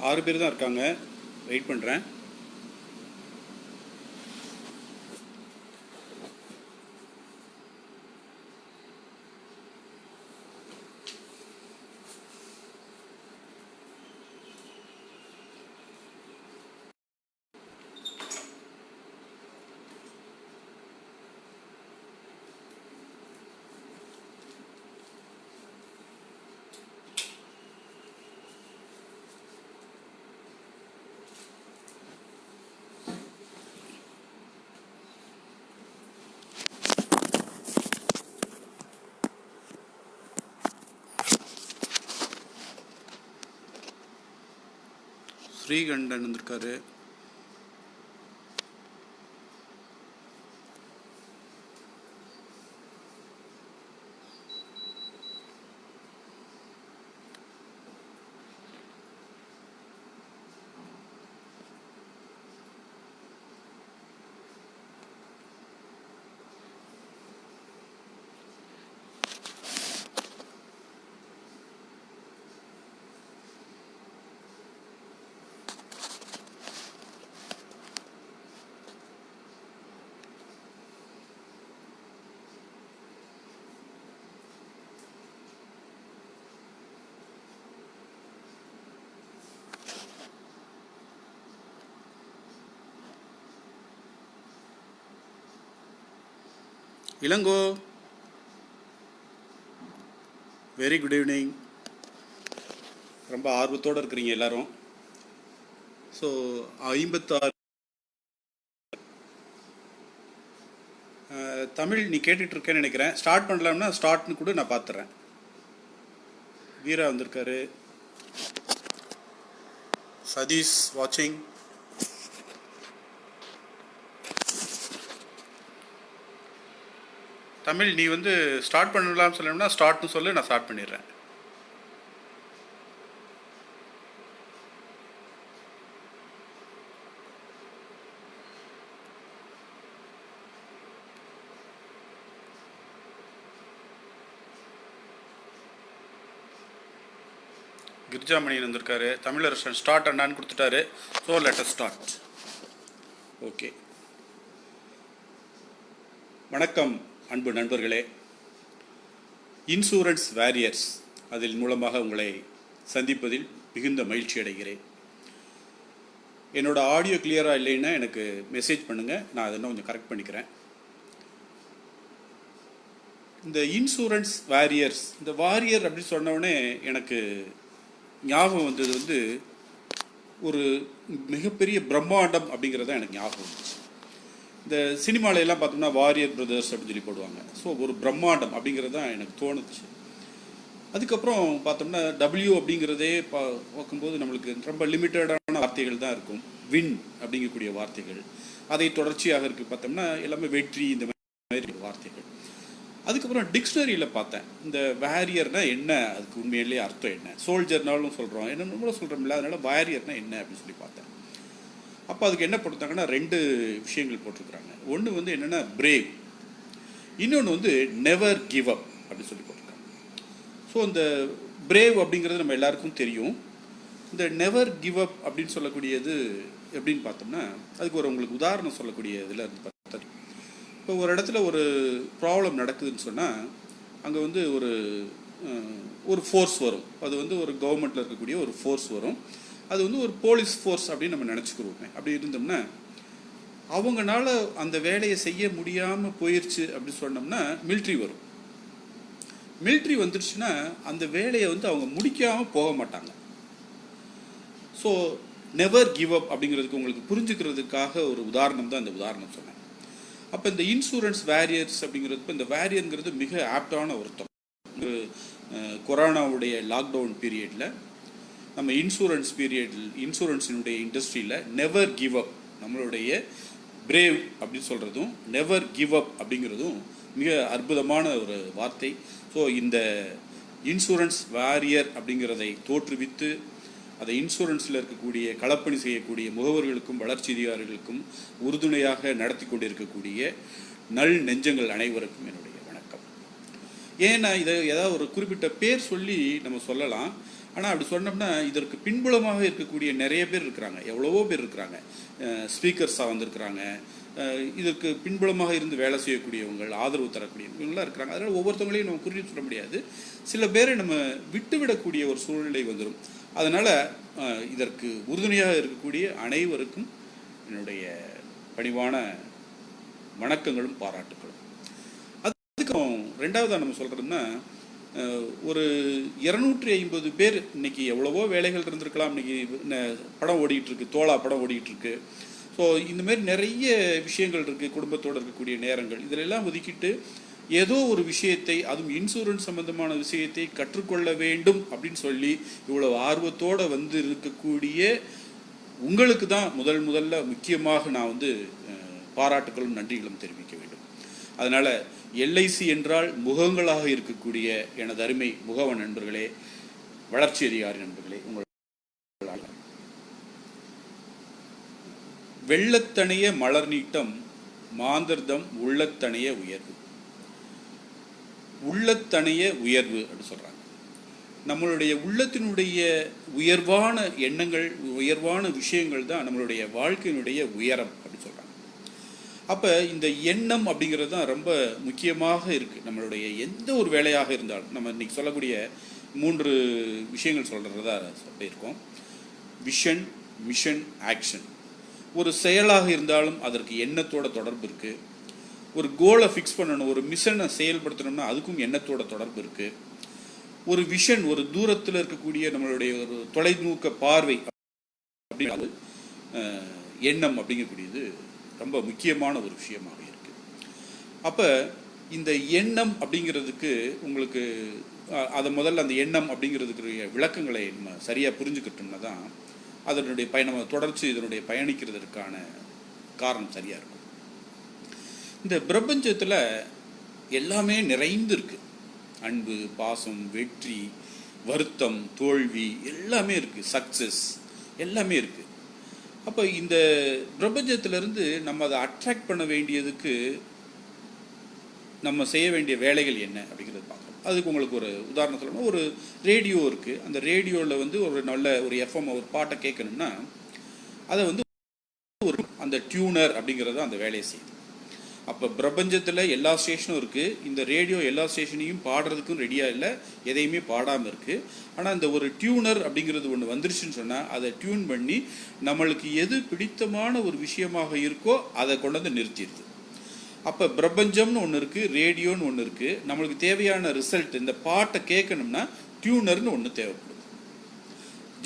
6 பேர் தான் இருக்காங்க. வெயிட் பண்ணுறேன். ஸ்ரீகண்டன் வந்திருக்காரு. Ilango, very good evening. ரொம்ப ஆர்வத்தோடு இருக்கிறீங்க எல்லாரும். ஸோ 56 தமிழ் நீ கேட்டுட்ருக்கேன்னு நினைக்கிறேன். ஸ்டார்ட் பண்ணலாம்னா ஸ்டார்ட்னு கூட நான் பார்த்துறேன். வீரா வந்திருக்காரு. சதீஷ் வாட்சிங். தமிழ் நீ ஸ்டார்ட் பண்ணலாம்னு சொல்லணும்னா ஸ்டார்ட்னு சொல்லு, நான் ஸ்டார்ட் பண்ணிடுறேன். கிரிஜாமணியன் வந்திருக்காரு. தமிழரசன் ஸ்டார்ட் அண்ணான்னு கொடுத்துட்டாரு. So let us start. Okay, வணக்கம் அன்பு நண்பர்களே. இன்சூரன்ஸ் வாரியர்ஸ் அதில் மூலமாக உங்களை சந்திப்பதில் மிகுந்த மகிழ்ச்சி அடைகிறேன். என்னோட ஆடியோ கிளியராக இல்லைன்னா எனக்கு மெசேஜ் பண்ணுங்கள், நான் அதை கொஞ்சம் கரெக்ட் பண்ணிக்கிறேன். இந்த இன்சூரன்ஸ் வாரியர்ஸ், இந்த வாரியர் அப்படின்னு சொன்னோடனே எனக்கு ஞாபகம் வந்தது ஒரு மிகப்பெரிய பிரம்மாண்டம் அப்படிங்கிறத எனக்கு ஞாபகம் வந்துச்சு. இந்த சினிமாலையெல்லாம் பார்த்தோம்னா வாரியர் பிரதர்ஸ் அப்படின்னு சொல்லி போடுவாங்க. ஸோ ஒரு பிரம்மாண்டம் அப்படிங்கிறது தான் எனக்கு தோணுச்சு. அதுக்கப்புறம் பார்த்தோம்னா டபிள்யூ அப்படிங்கிறதே பார்க்கும்போது நம்மளுக்கு ரொம்ப லிமிட்டடான வார்த்தைகள் தான் இருக்கும். வின் அப்படிங்கக்கூடிய வார்த்தைகள், அதை தொடர்ச்சியாக இருக்குது. பார்த்தோம்னா எல்லாமே வெற்றி, இந்த மாதிரி வார்த்தைகள். அதுக்கப்புறம் டிக்ஷனரியில் பார்த்தேன், இந்த வாரியர்னால் என்ன, அதுக்கு உண்மையிலேயே அர்த்தம் என்ன, சோல்ஜர்னாலும் சொல்கிறோம், என்னென்ன சொல்கிறோம்ல, அதனால் வாரியர்னால் என்ன அப்படின்னு சொல்லி பார்த்தேன். அப்போ அதுக்கு என்ன போட்டிருந்தாங்கன்னா 2 விஷயங்கள் போட்டிருக்கிறாங்க. ஒன்று என்னென்னா பிரேவ், இன்னொன்று நெவர் கிவ் அப் அப்படின்னு சொல்லி போட்டிருக்காங்க. ஸோ இந்த பிரேவ் அப்படிங்கிறது நம்ம எல்லாருக்கும் தெரியும். இந்த நெவர் கிவ் அப் அப்படின்னு சொல்லக்கூடியது எப்படின்னு பார்த்தோம்னா, அதுக்கு உங்களுக்கு உதாரணம் சொல்லக்கூடிய இதில் இருந்து பார்த்தா, இப்போ ஒரு இடத்துல ஒரு ப்ராப்ளம் நடக்குதுன்னு சொன்னால் அங்கே ஒரு ஃபோர்ஸ் வரும். அது ஒரு கவர்மெண்ட்டில் இருக்கக்கூடிய ஒரு ஃபோர்ஸ் வரும். அது ஒரு போலீஸ் ஃபோர்ஸ் அப்படின்னு நம்ம நினச்சிக்கிறோமே. அப்படி இருந்தோம்னா அவங்களால அந்த வேலையை செய்ய முடியாமல் போயிடுச்சு அப்படின்னு சொன்னோம்னா மிலிட்ரி வரும். மிலிட்ரி வந்துடுச்சுன்னா அந்த வேலையை அவங்க முடிக்காமல் போக மாட்டாங்க. ஸோ நெவர் கிவ் அப் அப்படிங்கிறதுக்கு உங்களுக்கு புரிஞ்சுக்கிறதுக்காக ஒரு உதாரணம் தான் இந்த உதாரணம் சொன்னேன். அப்போ இந்த இன்சூரன்ஸ் வாரியர்ஸ் அப்படிங்கிறது, இந்த வாரியருங்கிறது மிக ஆப்டான ஒருத்தம். கொரோனாவுடைய லாக்டவுன் பீரியடில் நம்ம இன்சூரன்ஸினுடைய இண்டஸ்ட்ரியில் நெவர் கிவ் அப், நம்மளுடைய பிரேவ் அப்படின்னு சொல்கிறதும் நெவர் கிவ் அப் அப்படிங்கிறதும் மிக அற்புதமான ஒரு வார்த்தை. ஸோ இந்த இன்சூரன்ஸ் வாரியர் அப்படிங்கிறதை தோற்றுவித்து அதை இன்சூரன்ஸில் இருக்கக்கூடிய களப்பணி செய்யக்கூடிய முகவர்களுக்கும் வளர்ச்சி அதிகாரிகளுக்கும் உறுதுணையாக நடத்தி கொண்டிருக்கக்கூடிய நல் நெஞ்சங்கள் அனைவருக்கும் என்னுடைய வணக்கம். ஏன்னா இதை ஏதாவது ஒரு குறிப்பிட்ட பேர் சொல்லி நம்ம சொல்லலாம். ஆனால் அப்படி சொன்னோம்னா இதற்கு பின்புலமாக இருக்கக்கூடிய நிறைய பேர் இருக்கிறாங்க, எவ்வளவோ பேர் இருக்கிறாங்க. ஸ்பீக்கர்ஸாக வந்திருக்கிறாங்க, இதற்கு பின்புலமாக இருந்து வேலை செய்யக்கூடியவங்க, ஆதரவு தரக்கூடியவங்களாம் இருக்கிறாங்க. அதனால் ஒவ்வொருத்தவங்களையும் நம்ம குறித்து சொல்ல முடியாது. சில பேரை நம்ம விட்டுவிடக்கூடிய ஒரு சூழ்நிலை வந்துடும். அதனால் இதற்கு உறுதுணையாக இருக்கக்கூடிய அனைவருக்கும் என்னுடைய பணிவான வணக்கங்களும் பாராட்டுகளும். அதுக்கும் ரெண்டாவதாக நம்ம சொல்கிறதுன்னா, ஒரு 250 பேர் இன்னைக்கு எவ்வளவோ வேலைகள் இருந்திருக்கலாம். இன்னைக்கு படம் ஓடிக்கிட்டு இருக்கு, தோழா படம் ஓடிக்கிட்டு இருக்கு. ஸோ இந்த மாதிரி நிறைய விஷயங்கள் இருக்குது, குடும்பத்தோடு இருக்கக்கூடிய நேரங்கள். இதிலெல்லாம் ஒதுக்கிட்டு ஏதோ ஒரு விஷயத்தை, அதுவும் இன்சூரன்ஸ் சம்பந்தமான விஷயத்தை கற்றுக்கொள்ள வேண்டும் அப்படின்னு சொல்லி இவ்வளவு ஆர்வத்தோடு வந்து இருக்கக்கூடிய உங்களுக்கு தான் முதல்ல முக்கியமாக நான் வந்து பாராட்டுகளும் நன்றிகளும் தெரிவிக்க வேண்டும். அதனால் எல்ஐசி என்றால் முகங்களாக இருக்கக்கூடிய எனது அருமை முகவ நண்பர்களே, வளர்ச்சி அதிகாரி நண்பர்களே, உங்கள் வெள்ளத்தனைய மலர் நீட்டம் மாந்தர்தம் உள்ளத்தனைய உயர்வு. உள்ளத்தனைய உயர்வு அப்படின்னு சொல்கிறாங்க. நம்மளுடைய உள்ளத்தினுடைய உயர்வான எண்ணங்கள், உயர்வான விஷயங்கள் தான் நம்மளுடைய வாழ்க்கையினுடைய உயரம் அப்படின்னு சொல்கிறாங்க. அப்போ இந்த எண்ணம் அப்படிங்கிறது தான் ரொம்ப முக்கியமாக இருக்குது. நம்மளுடைய எந்த ஒரு வேலையாக இருந்தாலும் நம்ம இன்றைக்கி சொல்லக்கூடிய 3 விஷயங்கள் சொல்கிறதா சொல்லியிருக்கோம். Vision, mission, action. ஒரு செயலாக இருந்தாலும் அதற்கு எண்ணத்தோட தொடர்பு இருக்குது. ஒரு கோலை ஃபிக்ஸ் பண்ணணும், ஒரு மிஷனை செயல்படுத்தணும்னா அதுக்கும் எண்ணத்தோட தொடர்பு இருக்குது. ஒரு விஷன், ஒரு தூரத்தில் இருக்கக்கூடிய நம்மளுடைய ஒரு தொலைநோக்க பார்வை அப்படிங்கிறது எண்ணம் அப்படிங்கக்கூடியது ரொம்ப முக்கியமான ஒரு விஷயமாக இருக்குது. அப்போ இந்த எண்ணம் அப்படிங்கிறதுக்கு உங்களுக்கு அதை முதல்ல அந்த எண்ணம் அப்படிங்கிறதுக்கு விளக்கங்களை நம்ம சரியாக புரிஞ்சுக்கிட்டோம்னா தான் அதனுடைய பயணம் தொடர்ச்சி இதனுடைய பயணிக்கிறதுக்கான காரணம் சரியாக இருக்கும். இந்த பிரபஞ்சத்தில் எல்லாமே நிறைந்து இருக்கு. அன்பு, பாசம், வெற்றி, வருத்தம், தோல்வி எல்லாமே இருக்குது. சக்ஸஸ் எல்லாமே இருக்குது. அப்போ இந்த பிரபஞ்சத்திலிருந்து நம்ம அதை அட்ராக்ட் பண்ண வேண்டியதுக்கு நம்ம செய்ய வேண்டிய வேலைகள் என்ன அப்படிங்கிறது பார்க்குறோம். அதுக்கு உங்களுக்கு ஒரு உதாரணம் சொல்லணும். ஒரு ரேடியோ இருக்குது. அந்த ரேடியோவில் வந்து ஒரு நல்ல ஒரு எஃப்எம் ஒரு பாட்டை கேட்கணும்னா அதை வந்து ஒரு அந்த டியூனர் அப்படிங்கிறது அந்த வேலையை செய்யுது. அப்போ பிரபஞ்சத்தில் எல்லா ஸ்டேஷனும் இருக்குது. இந்த ரேடியோ எல்லா ஸ்டேஷனையும் பாடுறதுக்கும் ரெடியாக இல்லை, எதையுமே பாடாமல் இருக்குது. ஆனால் இந்த ஒரு டியூனர் அப்படிங்கிறது ஒன்று வந்துருச்சுன்னு சொன்னால் அதை டியூன் பண்ணி நம்மளுக்கு எது பிடித்தமான ஒரு விஷயமாக இருக்கோ அதை கொண்டு வந்து நிறுத்திடுது. அப்போ பிரபஞ்சம்னு ஒன்று இருக்குது, ரேடியோன்னு ஒன்று இருக்குது. நம்மளுக்கு தேவையான ரிசல்ட் இந்த பாட்டை கேட்கணும்னா டியூனர்னு ஒன்று தேவைப்படுது.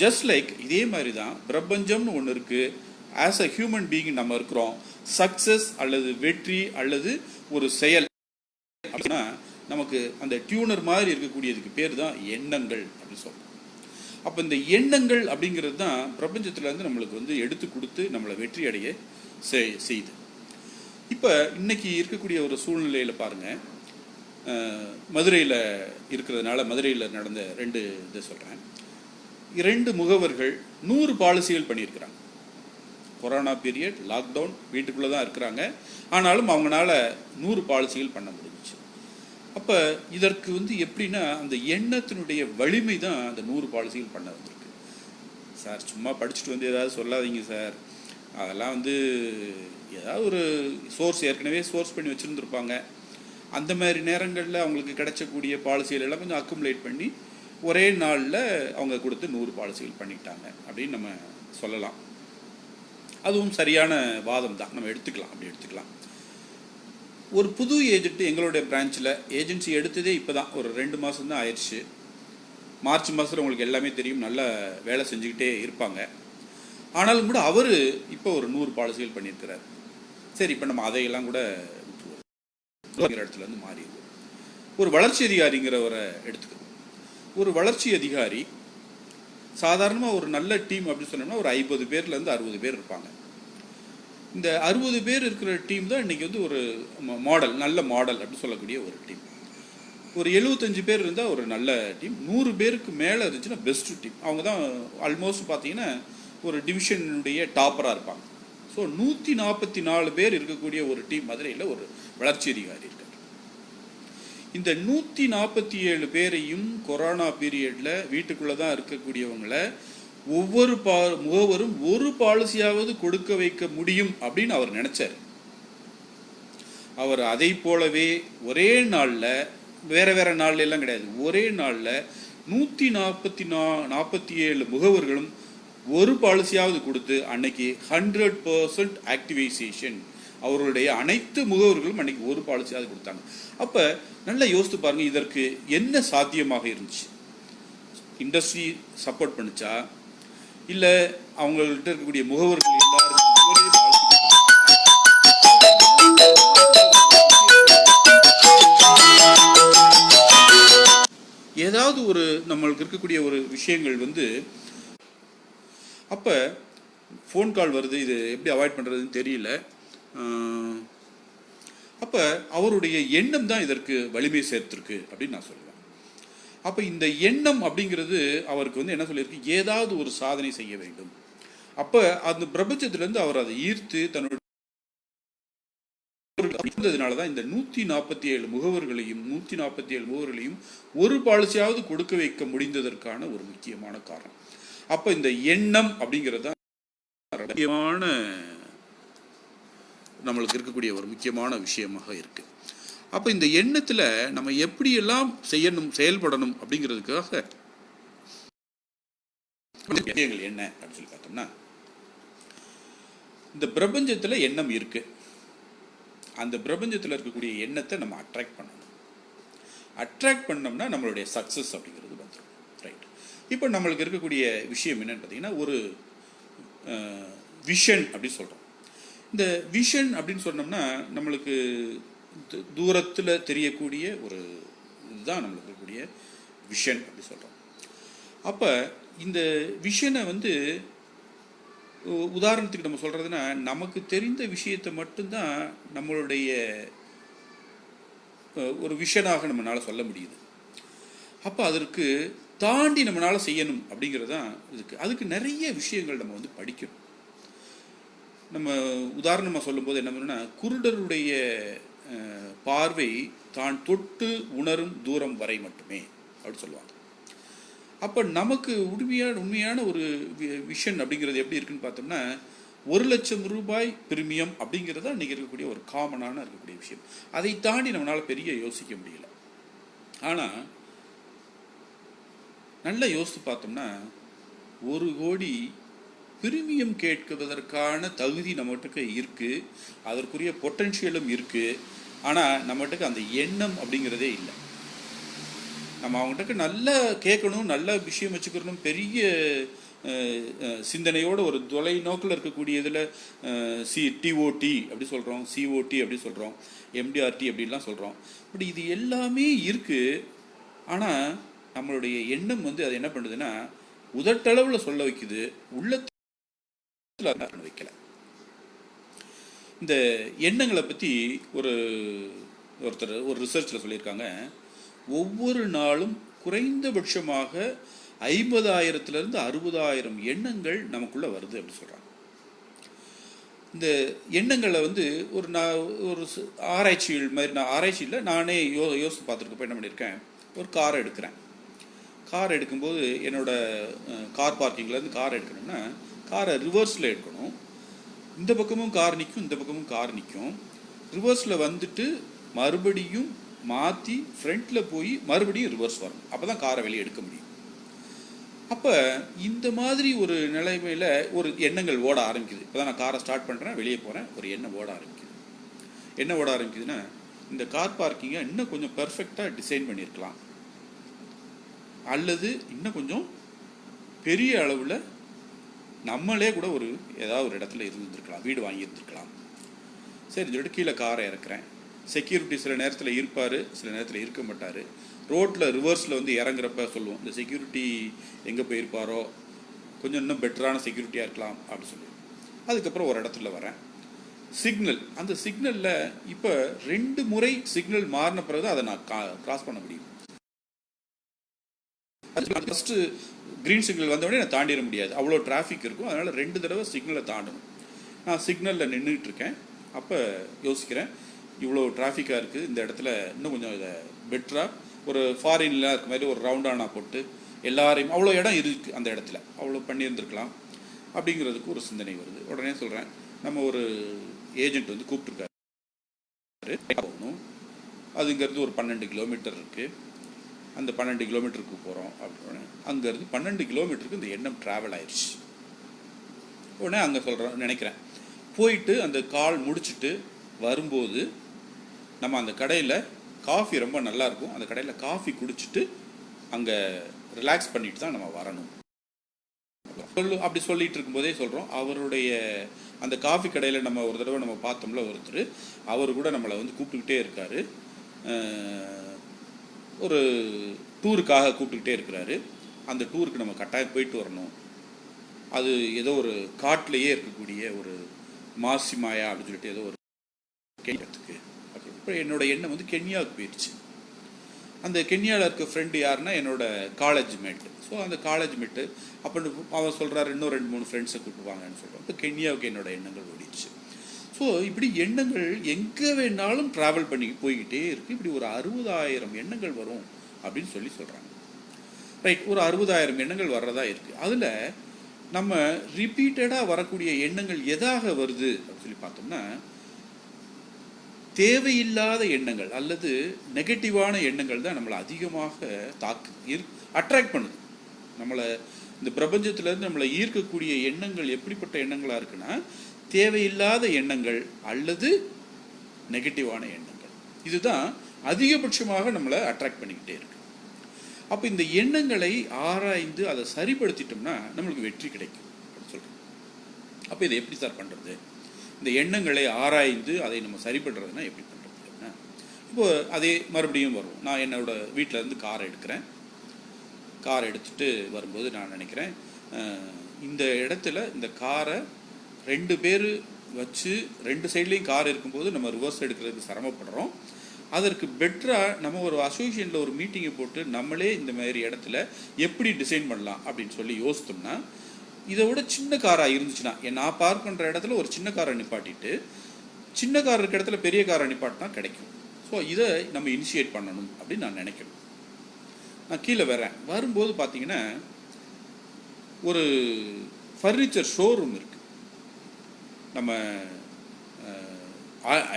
ஜஸ்ட் லைக் இதே மாதிரி தான் பிரபஞ்சம்னு ஒன்று இருக்குது. ஆஸ் அ ஹியூமன் பீயிங் நம்ம இருக்கிறோம். சக்சஸ் அல்லது வெற்றி அல்லது ஒரு செயல் அப்படின்னா நமக்கு அந்த டியூனர் மாதிரி இருக்கக்கூடியதுக்கு பேர் தான் எண்ணங்கள் அப்படின்னு சொல்றோம். அப்போ இந்த எண்ணங்கள் அப்படிங்கிறது தான் பிரபஞ்சத்துல இருந்து நம்மளுக்கு வந்து எடுத்து கொடுத்து நம்மளை வெற்றி அடைய செய்யுது. இப்போ இன்னைக்கு இருக்கக்கூடிய ஒரு சூழ்நிலையில் பாருங்க, மதுரையில் இருக்கிறதுனால மதுரையில் நடந்த 2 இதை சொல்கிறேன். 2 முகவர்கள் 100 பாலிசிகள் பண்ணியிருக்கிறாங்க. கொரோனா பீரியட், லாக்டவுன், வீட்டுக்குள்ளே தான் இருக்கிறாங்க. ஆனாலும் அவங்களால 100 பாலிசிகள் பண்ண முடிஞ்சிச்சு. அப்போ இதற்கு வந்து எப்படின்னா அந்த எண்ணத்தினுடைய வலிமை தான் அந்த 100 பாலிசிகள் பண்ண வந்திருக்கு. சார் சும்மா படிச்சுட்டு வந்து ஏதாவது சொல்லாதீங்க சார், அதெல்லாம் வந்து ஏதாவது ஒரு சோர்ஸ் ஏற்கனவே சோர்ஸ் பண்ணி வச்சுருந்துருப்பாங்க. அந்த மாதிரி நேரங்களில் அவங்களுக்கு கிடைச்சக்கூடிய பாலிசிகள் எல்லாம் கொஞ்சம் அக்குமுலேட் பண்ணி ஒரே நாளில் அவங்க கொடுத்து 100 பாலிசிகள் பண்ணிட்டாங்க அப்படின்னு நம்ம சொல்லலாம். அதுவும் சரியான வாதம் தான், நம்ம எடுத்துக்கலாம், அப்படி எடுத்துக்கலாம். ஒரு புது ஏஜென்ட் எங்களுடைய பிரான்ச்சில் ஏஜென்சி எடுத்ததே இப்போ தான் ஒரு 2 மாதம் தான் ஆயிடுச்சு. மார்ச் மாதத்தில் உங்களுக்கு எல்லாமே தெரியும், நல்ல வேலை செஞ்சுக்கிட்டே இருப்பாங்க. ஆனாலும் கூட அவர் இப்போ ஒரு 100 பாலிசிகள் பண்ணியிருக்கிறார். சரி, இப்போ நம்ம அதையெல்லாம் கூட இடத்துலேருந்து மாறிடுவோம். ஒரு வளர்ச்சி அதிகாரிங்கிறவரை எடுத்துக்கணும். ஒரு வளர்ச்சி அதிகாரி சாதாரணமாக ஒரு நல்ல டீம் அப்படின்னு சொன்னோம்னா ஒரு 50 பேர்லேருந்து 60 பேர் இருப்பாங்க. இந்த 60 பேர் இருக்கிற டீம் தான் இன்றைக்கி வந்து ஒரு மாடல், நல்ல மாடல் அப்படின்னு சொல்லக்கூடிய ஒரு டீம். ஒரு 75 பேர் இருந்தால் ஒரு நல்ல டீம். 100 பேருக்கு மேலே இருந்துச்சுன்னா பெஸ்ட் டீம். அவங்க தான் ஆல்மோஸ்ட் பார்த்தீங்கன்னா ஒரு டிவிஷனுடைய டாப்பராக இருப்பாங்க. ஸோ 144 பேர் இருக்கக்கூடிய ஒரு டீம் மதுரையில் ஒரு வளர்ச்சி அதிகாரி இருக்கார். இந்த 147 பேரையும் கொரோனா பீரியட்ல வீட்டுக்குள்ள தான் இருக்கக்கூடியவங்களை ஒவ்வொரு முகவரும் ஒரு பாலிசியாவது கொடுக்க வைக்க முடியும் அப்படின்னு அவர் நினைச்சார். அவர் அதை போலவே ஒரே நாளில், வேற வேற நாள்ல எல்லாம் கிடையாது, ஒரே நாளில் 147 முகவர்களும் ஒரு பாலிசியாவது கொடுத்து அன்னைக்கு 100% ஆக்டிவைசேஷன். அவர்களுடைய அனைத்து முகவர்களும் அன்னைக்கு ஒரு பாலிசியாவது கொடுத்தாங்க. அப்ப நல்லா யோசித்து பாருங்க, இதற்கு என்ன சாத்தியமாக இருந்துச்சு? இண்டஸ்ட்ரி சப்போர்ட் பண்ணுச்சா, இல்ல அவங்கள்ட்ட இருக்கக்கூடிய முகவர்கள் எல்லாரும் ஒரே பாலிசி? ஏதாவது ஒரு நம்மளுக்கு இருக்கக்கூடிய ஒரு விஷயங்கள் அப்போ ஃபோன் கால் வருது, இது எப்படி அவாய்ட் பண்ணுறதுன்னு தெரியல. அப்போ அவருடைய எண்ணம் தான் இதற்கு வலிமை சேர்த்துருக்கு அப்படின்னு நான் சொல்லுவேன். அப்போ இந்த எண்ணம் அப்படிங்கிறது அவருக்கு என்ன சொல்லியிருக்கு, ஏதாவது ஒரு சாதனை செய்ய வேண்டும். அப்போ அந்த பிரபஞ்சத்திலேருந்து அவர் அதை ஈர்த்து தன்னுடைய தான் இந்த 147 முகவர்களையும் ஒரு பாலிசியாவது கொடுக்க வைக்க முடிந்ததற்கான ஒரு முக்கியமான காரணம். அப்ப இந்த எண்ணம் அப்படிங்கிறது முக்கியமான நம்மளுக்கு இருக்கக்கூடிய ஒரு முக்கியமான விஷயமாக இருக்கு. அப்ப இந்த எண்ணத்துல நம்ம எப்படியெல்லாம் செய்யணும், செயல்படணும் அப்படிங்கிறதுக்காக என்ன அப்படின்னு சொல்லி பார்த்தோம்னா, இந்த பிரபஞ்சத்துல எண்ணம் இருக்கு. அந்த பிரபஞ்சத்தில் இருக்கக்கூடிய எண்ணத்தை நம்ம அட்ராக்ட் பண்ணணும். அட்ராக்ட் பண்ணோம்னா நம்மளுடைய சக்சஸ் அப்படிங்கிறது வந்துடும். ரைட். இப்போ நம்மளுக்கு இருக்கக்கூடிய விஷயம் என்னன்னு பார்த்தீங்கன்னா, ஒரு விஷன் அப்படின்னு சொல்கிறோம். இந்த விஷன் அப்படின்னு சொன்னோம்னா நம்மளுக்கு தூரத்தில் தெரியக்கூடிய ஒரு இதுதான் நம்மளுக்கு இருக்கக்கூடிய விஷன் அப்படி சொல்கிறோம். அப்போ இந்த விஷனை உதாரணத்துக்கு நம்ம சொல்றதுன்னா, நமக்கு தெரிந்த விஷயத்தை மட்டும்தான் நம்மளுடைய ஒரு விஷனாக நம்மளால சொல்ல முடியுது. அப்போ அதற்கு தாண்டி நம்மளால செய்யணும் அப்படிங்கிறது தான் இதுக்கு. அதுக்கு நிறைய விஷயங்கள் நம்ம படிக்கணும். நம்ம உதாரணமாக சொல்லும்போது என்ன பண்ணுன்னா, குருடருடைய பார்வை தான் தொட்டு உணரும் தூரம் வரை மட்டுமே அப்படி சொல்லுவாங்க. அப்போ நமக்கு உண்மையான ஒரு விஷன் அப்படிங்கிறது எப்படி இருக்குன்னு பார்த்தோம்னா, 1,00,000 ரூபாய் பிரீமியம் அப்படிங்கிறது அன்றைக்கி இருக்கக்கூடிய ஒரு காமனான இருக்கக்கூடிய விஷயம். அதை தாண்டி நம்மளால் பெரிய யோசிக்க முடியல. ஆனால் நல்லா யோசித்து பார்த்தோம்னா, 1 கோடி பிரீமியம் கேட்குவதற்கான தகுதி நம்மகிட்ட இருக்குது, அதற்குரிய பொட்டன்ஷியலும் இருக்குது. ஆனால் நம்மகிட்ட அந்த எண்ணம் அப்படிங்கிறதே இல்லை. நம்ம அவங்ககிட்ட நல்லா கேட்கணும், நல்ல விஷயம் வச்சுக்கணும், பெரிய சிந்தனையோடு ஒரு தொலைநோக்கில் இருக்கக்கூடிய இதில் டிஓடி அப்படி சொல்கிறோம், சிஓடி அப்படி சொல்கிறோம், எம்டிஆர்டி அப்படின்லாம் சொல்கிறோம். பட் இது எல்லாமே இருக்குது. ஆனால் நம்மளுடைய எண்ணம் அது என்ன பண்ணுதுன்னா, உதட்டளவில் சொல்ல வைக்குது, உள்ளத்தில் வைக்கல. இந்த எண்ணங்களை பற்றி ஒருத்தர் ஒரு ரிசர்ச்சில் சொல்லியிருக்காங்க, ஒவ்வொரு நாளும் குறைந்தபட்சமாக 50,000 60,000 எண்ணங்கள் நமக்குள்ள வருது அப்படின்னு சொல்றாங்க. இந்த எண்ணங்களை ஒரு ஆராய்ச்சிகள் மாதிரி, நான் ஆராய்ச்சியில் நானே யோசித்து பார்த்துருக்கப்ப என்ன பண்ணியிருக்கேன், ஒரு காரை எடுக்கிறேன். கார் எடுக்கும்போது என்னோட கார் பார்க்கிங்லேருந்து கார் எடுக்கணும்னா காரை ரிவர்ஸில் எடுக்கணும். இந்த பக்கமும் கார் நிற்கும், இந்த பக்கமும் கார் நிற்கும். ரிவர்ஸில் மறுபடியும் மாற்றி ஃப்ரண்ட்டில் போய் மறுபடியும் ரிவர்ஸ் வரணும். அப்போ தான் காரை வெளியே எடுக்க முடியும். அப்போ இந்த மாதிரி ஒரு நிலைமையில் ஒரு எண்ணங்கள் ஓட ஆரம்பிக்குது. இப்போ தான் நான் காரை ஸ்டார்ட் பண்ணுறேன், வெளியே போகிறேன், ஒரு எண்ணம் ஓட ஆரம்பிக்குது. என்ன ஓட ஆரம்பிக்குதுன்னா, இந்த கார் பார்க்கிங்கை இன்னும் கொஞ்சம் பெர்ஃபெக்டாக டிசைன் பண்ணியிருக்கலாம், அல்லது இன்னும் கொஞ்சம் பெரிய அளவில் நம்மளே கூட ஏதாவது ஒரு இடத்துல இருந்துருக்கலாம், வீடு வாங்கியிருந்துருக்கலாம். சரி சொல்லிட்டு கீழே காரை இறக்குறேன். செக்யூரிட்டி சில நேரத்தில் இருப்பார், சில நேரத்தில் இருக்க மாட்டார். ரோட்டில் ரிவர்ஸில் இறங்குறப்ப சொல்லுவோம், இந்த செக்யூரிட்டி எங்கே போயிருப்பாரோ, கொஞ்சம் இன்னும் பெட்டரான செக்யூரிட்டியாக இருக்கலாம் அப்படி சொல்லி. அதுக்கப்புறம் ஒரு இடத்துல வரேன், சிக்னல். அந்த சிக்னலில் இப்போ 2 முறை சிக்னல் மாறின பிறகு அதை நான் கிராஸ் பண்ண முடியும். ஃபஸ்ட்டு க்ரீன் சிக்னல் வந்தோடனே நான் தாண்டிட முடியாது, அவ்வளோ டிராஃபிக் இருக்கும். அதனால் 2 தடவை சிக்னலை தாண்டணும். நான் சிக்னலில் நின்றுட்டு இருக்கேன். அப்போ யோசிக்கிறேன், இவ்வளோ டிராஃபிக்காக இருக்குது, இந்த இடத்துல இன்னும் கொஞ்சம் இதை பெட்டராக ஒரு ஃபாரின்லாம் இருக்க மாதிரி ஒரு ரவுண்டானா போட்டு எல்லாரையும் அவ்வளோ இடம் இருக்குது அந்த இடத்துல அவ்வளோ பண்ணியிருந்துருக்கலாம் அப்படிங்கிறதுக்கு ஒரு சிந்தனை வருது. உடனே சொல்கிறேன், நம்ம ஒரு ஏஜென்ட் வந்து கூப்பிட்ருக்காரு போகணும். அதுங்கிறது ஒரு 12 கிலோமீட்டர் இருக்குது. அந்த 12 கிலோமீட்டருக்கு போகிறோம் அப்படின்னு அங்கேருந்து 12 கிலோமீட்டருக்கு இந்த எண்ணம் ட்ராவல் ஆயிடுச்சு. உடனே அங்கே சொல்கிறேன் நினைக்கிறேன், போயிட்டு அந்த கால் முடிச்சுட்டு வரும்போது நம்ம அந்த கடையில் காஃபி ரொம்ப நல்லாயிருக்கும், அந்த கடையில் காஃபி குடிச்சிட்டு அங்கே ரிலாக்ஸ் பண்ணிட்டு தான் நம்ம வரணும் அப்படி சொல்லிட்டு இருக்கும்போதே சொல்கிறோம். அவருடைய அந்த காஃபி கடையில் நம்ம ஒரு தடவை நம்ம பார்த்தோம்ல ஒருத்தர், அவர் கூட நம்மளை வந்து கூப்பிட்டுக்கிட்டே இருக்கார், ஒரு டூருக்காக கூப்பிட்டுக்கிட்டே இருக்கிறாரு. அந்த டூருக்கு நம்ம கட்டாயம் போயிட்டு வரணும். அது ஏதோ ஒரு காட்டிலேயே இருக்கக்கூடிய ஒரு மாசிமாயா அப்படின்னு சொல்லிட்டு ஏதோ ஒரு கென்யாத்துக்கு. இப்போ என்னோட எண்ணம் வந்து கென்யாவுக்கு போயிடுச்சு. அந்த கென்யாவில் இருக்க ஃப்ரெண்டு யாருன்னா என்னோட காலேஜ் மேட்டு. ஸோ அந்த காலேஜ் மேட்டு அப்போ அவன் சொல்கிறாரு இன்னும் 2-3 ஃப்ரெண்ட்ஸை கூப்பிடுவாங்கன்னு சொல்கிறோம். இப்போ கென்யாவுக்கு என்னோட எண்ணங்கள் ஓடிடுச்சு. ஸோ இப்படி எண்ணங்கள் எங்கே வேணாலும் ட்ராவல் பண்ணி போய்கிட்டே இருக்குது. இப்படி ஒரு 60,000 எண்ணங்கள் வரும் அப்படின்னு சொல்கிறாங்க. ரைட், ஒரு 60,000 எண்ணங்கள் வர்றதா இருக்குது. அதில் நம்ம ரிப்பீட்டடாக வரக்கூடிய எண்ணங்கள் எதாக வருது அப்படின்னு சொல்லி பார்த்தோம்னா, தேவையில்லாத எண்ணங்கள் அல்லது நெகட்டிவான எண்ணங்கள் தான் நம்மளை அதிகமாக அட்ராக்ட் பண்ணுது. நம்மளை இந்த பிரபஞ்சத்திலேருந்து நம்மளை ஈர்க்கக்கூடிய எண்ணங்கள் எப்படிப்பட்ட எண்ணங்களாக இருக்குன்னா, தேவையில்லாத எண்ணங்கள் அல்லது நெகட்டிவான எண்ணங்கள். இதுதான் அதிகபட்சமாக நம்மளை அட்ராக்ட் பண்ணிக்கிட்டே இருக்கு. அப்போ இந்த எண்ணங்களை ஆராய்ந்து அதை சரிப்படுத்திட்டோம்னா நம்மளுக்கு வெற்றி கிடைக்கும் அப்படின்னு சொல்கிறோம். அப்போ இதை எப்படி சார் பண்ணுறது? இந்த எண்ணங்களை ஆராய்ந்து அதை நம்ம சரி பண்ணுறதுனா எப்படி பண்ணுறதுன்னா, இப்போது அதே மறுபடியும் வரும். நான் என்னோட வீட்டில் இருந்து காரை எடுக்கிறேன். கார் எடுத்துகிட்டு வரும்போது நான் நினைக்கிறேன், இந்த இடத்துல இந்த காரை 2 பேர் வச்சு 2 சைட்லேயும் கார் இருக்கும்போது நம்ம ரிவர்ஸ் எடுக்கிறதுக்கு சிரமப்படுறோம். அதற்கு பெட்டராக நம்ம ஒரு அசோசியேஷனில் ஒரு மீட்டிங்கை போட்டு நம்மளே இந்த மாதிரி இடத்துல எப்படி டிசைன் பண்ணலாம் அப்படின்னு சொல்லி யோசித்தோம்னா, இதை விட சின்ன காராக இருந்துச்சுன்னா, நான் பார்க் பண்ணுற இடத்துல ஒரு சின்ன காரை நிப்பாட்டிட்டு சின்ன கார் இருக்க இடத்துல பெரிய காரை நிப்பாட்டினா கிடைக்கும். ஸோ இதை நம்ம இனிஷியேட் பண்ணணும் அப்படின்னு நான் நினைக்கணும். நான் கீழே வரும்போது பார்த்தீங்கன்னா ஒரு ஃபர்னிச்சர் ஷோரூம் இருக்குது. நம்ம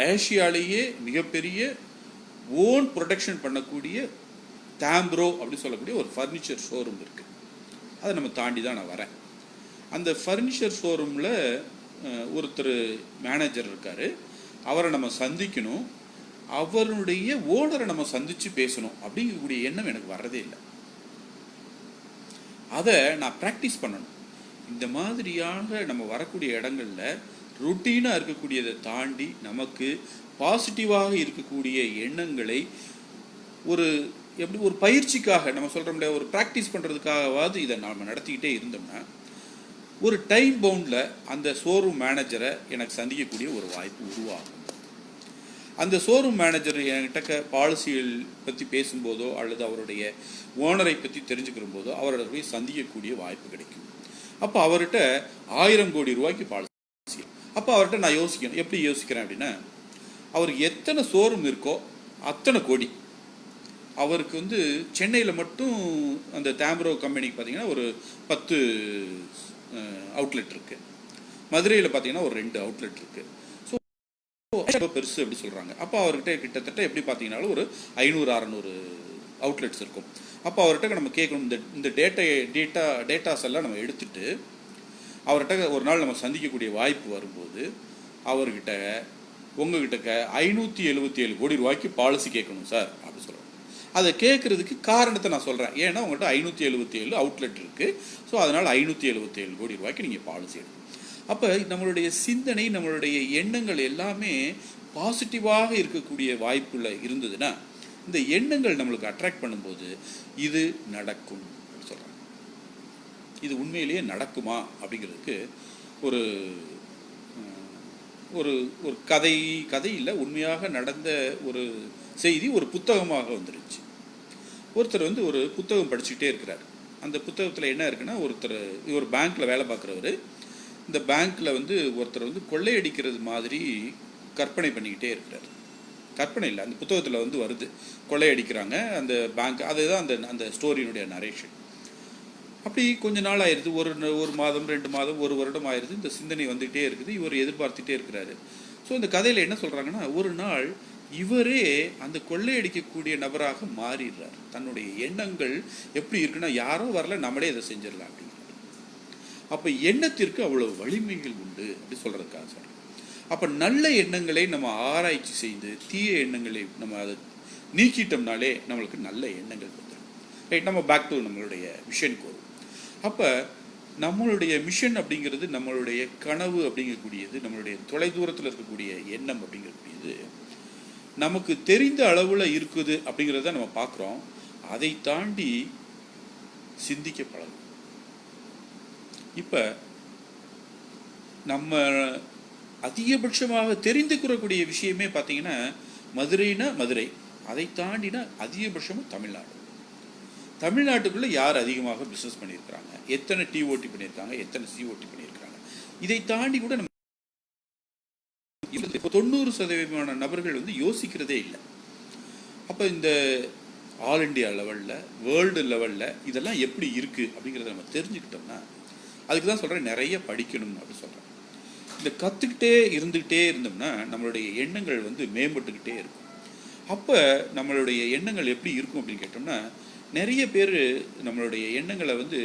ஏஷியாலேயே மிகப்பெரிய ஓன் ப்ரொடக்ஷன் பண்ணக்கூடிய தாம்ப்ரோ அப்படின்னு சொல்லக்கூடிய ஒரு ஃபர்னிச்சர் ஷோரூம் இருக்குது. அதை நம்ம தாண்டி தான் நான் வரேன். அந்த ஃபர்னிச்சர் ஷோரூமில் ஒருத்தர் மேனேஜர் இருக்கார். அவரை நம்ம சந்திக்கணும், அவருடைய ஓனரை நம்ம சந்தித்து பேசணும் அப்படிங்கக்கூடிய எண்ணம் எனக்கு வர்றதே இல்லை. அதை நான் ப்ராக்டிஸ் பண்ணணும். இந்த மாதிரியாக நம்ம வரக்கூடிய இடங்களில் ருட்டீனாக இருக்கக்கூடியதை தாண்டி நமக்கு பாசிட்டிவாக இருக்கக்கூடிய எண்ணங்களை ஒரு எப்படி ஒரு பயிற்சிக்காக நம்ம சொல்கிறோம்ல, ஒரு ப்ராக்டிஸ் பண்ணுறதுக்காகவாது இதை நாம் நடத்திக்கிட்டே இருந்தோம்னா ஒரு டைம் பவுண்டில் அந்த ஷோரூம் மேனேஜரை எனக்கு சந்திக்கக்கூடிய ஒரு வாய்ப்பு உருவாகும். அந்த ஷோரூம் மேனேஜர் என்கிட்ட பாலிசிகள் பற்றி பேசும்போதோ அல்லது அவருடைய ஓனரை பற்றி தெரிஞ்சுக்கிற போதோ அவரோட போய் சந்திக்கக்கூடிய வாய்ப்பு கிடைக்கும். அப்போ அவர்கிட்ட 1000 கோடி ரூபாய்க்கு பாலிசி. அப்போ அவர்கிட்ட நான் யோசிக்கணும். எப்படி யோசிக்கிறேன் அப்படின்னா, அவருக்கு எத்தனை ஷோரூம் இருக்கோ அத்தனை கோடி. அவருக்கு வந்து சென்னையில் மட்டும் அந்த தாம்ப்ரோ கம்பெனிக்கு பார்த்தீங்கன்னா ஒரு 10 அவுட்லெட் இருக்குது. மதுரையில் பார்த்தீங்கன்னா ஒரு 2 அவுட்லெட் இருக்குது. ஸோ பெருசு அப்படி சொல்கிறாங்க. அப்போ அவர்கிட்ட கிட்டத்தட்ட எப்படி பார்த்தீங்கன்னாலும் ஒரு 500-600 அவுட்லெட்ஸ் இருக்கும். அப்போ அவர்கிட்ட நம்ம கேட்கணும், இந்த டேட்டாஸ் எல்லாம் நம்ம எடுத்துட்டு அவர்கிட்ட ஒரு நாள் நம்ம சந்திக்கக்கூடிய வாய்ப்பு வரும்போது அவர்கிட்ட உங்ககிட்ட 577 கோடி ரூபாய்க்கு பாலிசி கேட்கணும் சார் அப்படி சொல்கிறோம். அதை கேட்குறதுக்கு காரணத்தை நான் சொல்கிறேன். ஏன்னா உங்கள்கிட்ட 577 அவுட்லெட் இருக்குது. ஸோ அதனால் 577 கோடி ரூபாய்க்கு நீங்கள் பாலிசி எடுக்கணும். அப்போ நம்மளுடைய சிந்தனை, நம்மளுடைய எண்ணங்கள் எல்லாமே பாசிட்டிவாக இருக்கக்கூடிய வாய்ப்புள்ள இருந்ததுன்னா இந்த எண்ணங்கள் நம்மளுக்கு அட்ராக்ட் பண்ணும்போது இது நடக்கும் அப்படின்னு சொல்கிறாங்க. இது உண்மையிலேயே நடக்குமா அப்படிங்கிறதுக்கு ஒரு ஒரு ஒரு கதை இல்லை, உண்மையாக நடந்த ஒரு செய்தி ஒரு புத்தகமாக வந்துருச்சு. ஒருத்தர் வந்து ஒரு புத்தகம் படிச்சுக்கிட்டே இருக்கிறார். அந்த புத்தகத்தில் என்ன இருக்குன்னா, இவர் பேங்க்கில் வேலை பார்க்குறவர். இந்த பேங்க்கில் வந்து ஒருத்தர் வந்து கொள்ளையடிக்கிறது மாதிரி கற்பனை பண்ணிக்கிட்டே இருக்கிறார். கற்பனை இல்லை, அந்த புத்தகத்தில் வந்து வருது. கொள்ளையடிக்கிறாங்க அந்த பேங்க், அதுதான் அந்த அந்த ஸ்டோரியினுடைய நரேஷன். அப்படி கொஞ்ச நாள் ஆயிடுது, ஒரு மாதம் 2 மாதம் 1 வருடம் ஆயிடுது. இந்த சிந்தனை வந்துகிட்டே இருக்குது, இவர் எதிர்பார்த்துட்டே இருக்கிறாரு. ஸோ இந்த கதையில் என்ன சொல்கிறாங்கன்னா, ஒரு நாள் இவரே அந்த கொள்ளையடிக்கக்கூடிய நபராக மாறிடுறார். தன்னுடைய எண்ணங்கள் எப்படி இருக்குன்னா, யாரோ வரல, நம்மளே இதை செஞ்சிடலாம் அப்படிங்கிறார். அப்போ எண்ணத்திற்கு அவ்வளோ வலிமைகள் உண்டு அப்படி சொல்கிறதுக்காக சொல்கிறேன். அப்போ நல்ல எண்ணங்களை நம்ம ஆராய்ச்சி செய்து தீய எண்ணங்களை நம்ம அதை நீக்கிட்டோம்னாலே நம்மளுக்கு நல்ல எண்ணங்கள் வந்துடும். ரைட், நம்ம பேக் டு நம்மளுடைய மிஷனுக்கு வரும். அப்போ நம்மளுடைய மிஷன் அப்படிங்கிறது, நம்மளுடைய கனவு அப்படிங்கக்கூடியது, நம்மளுடைய தொலைதூரத்தில் இருக்கக்கூடிய எண்ணம் அப்படிங்கக்கூடியது நமக்கு தெரிந்த அளவில் இருக்குது அப்படிங்கிறத நம்ம பார்க்குறோம். அதை தாண்டி சிந்திக்க பழகும். இப்போ நம்ம அதிகபட்சமாக தெரிந்து கூறக்கூடிய விஷயமே பார்த்தீங்கன்னா, மதுரைனா மதுரை, அதை தாண்டினா அதிகபட்சமாக தமிழ்நாடு. தமிழ்நாட்டுக்குள்ளே யார் அதிகமாக பிஸ்னஸ் பண்ணியிருக்கிறாங்க, எத்தனை டிஓடி பண்ணியிருக்காங்க, எத்தனை சிஓடி பண்ணியிருக்காங்க, இதை தாண்டி கூட நம்ம 90% நபர்கள் வந்து யோசிக்கிறதே இல்லை. அப்போ இந்த ஆல் இண்டியா லெவலில், வேர்ல்டு லெவலில் இதெல்லாம் எப்படி இருக்குது அப்படிங்கிறத நம்ம தெரிஞ்சுக்கிட்டோம்னா, அதுக்கு தான் சொல்கிறேன் நிறைய படிக்கணும் அப்படின்னு சொல்கிறேன். இந்த கற்றுக்கிட்டே இருந்துக்கிட்டே இருந்தோம்னா நம்மளுடைய எண்ணங்கள் வந்து மேம்பட்டுக்கிட்டே இருக்கும். அப்போ நம்மளுடைய எண்ணங்கள் எப்படி இருக்கும் அப்படின்னு கேட்டோம்னா, நிறைய பேர் நம்மளுடைய எண்ணங்களை வந்து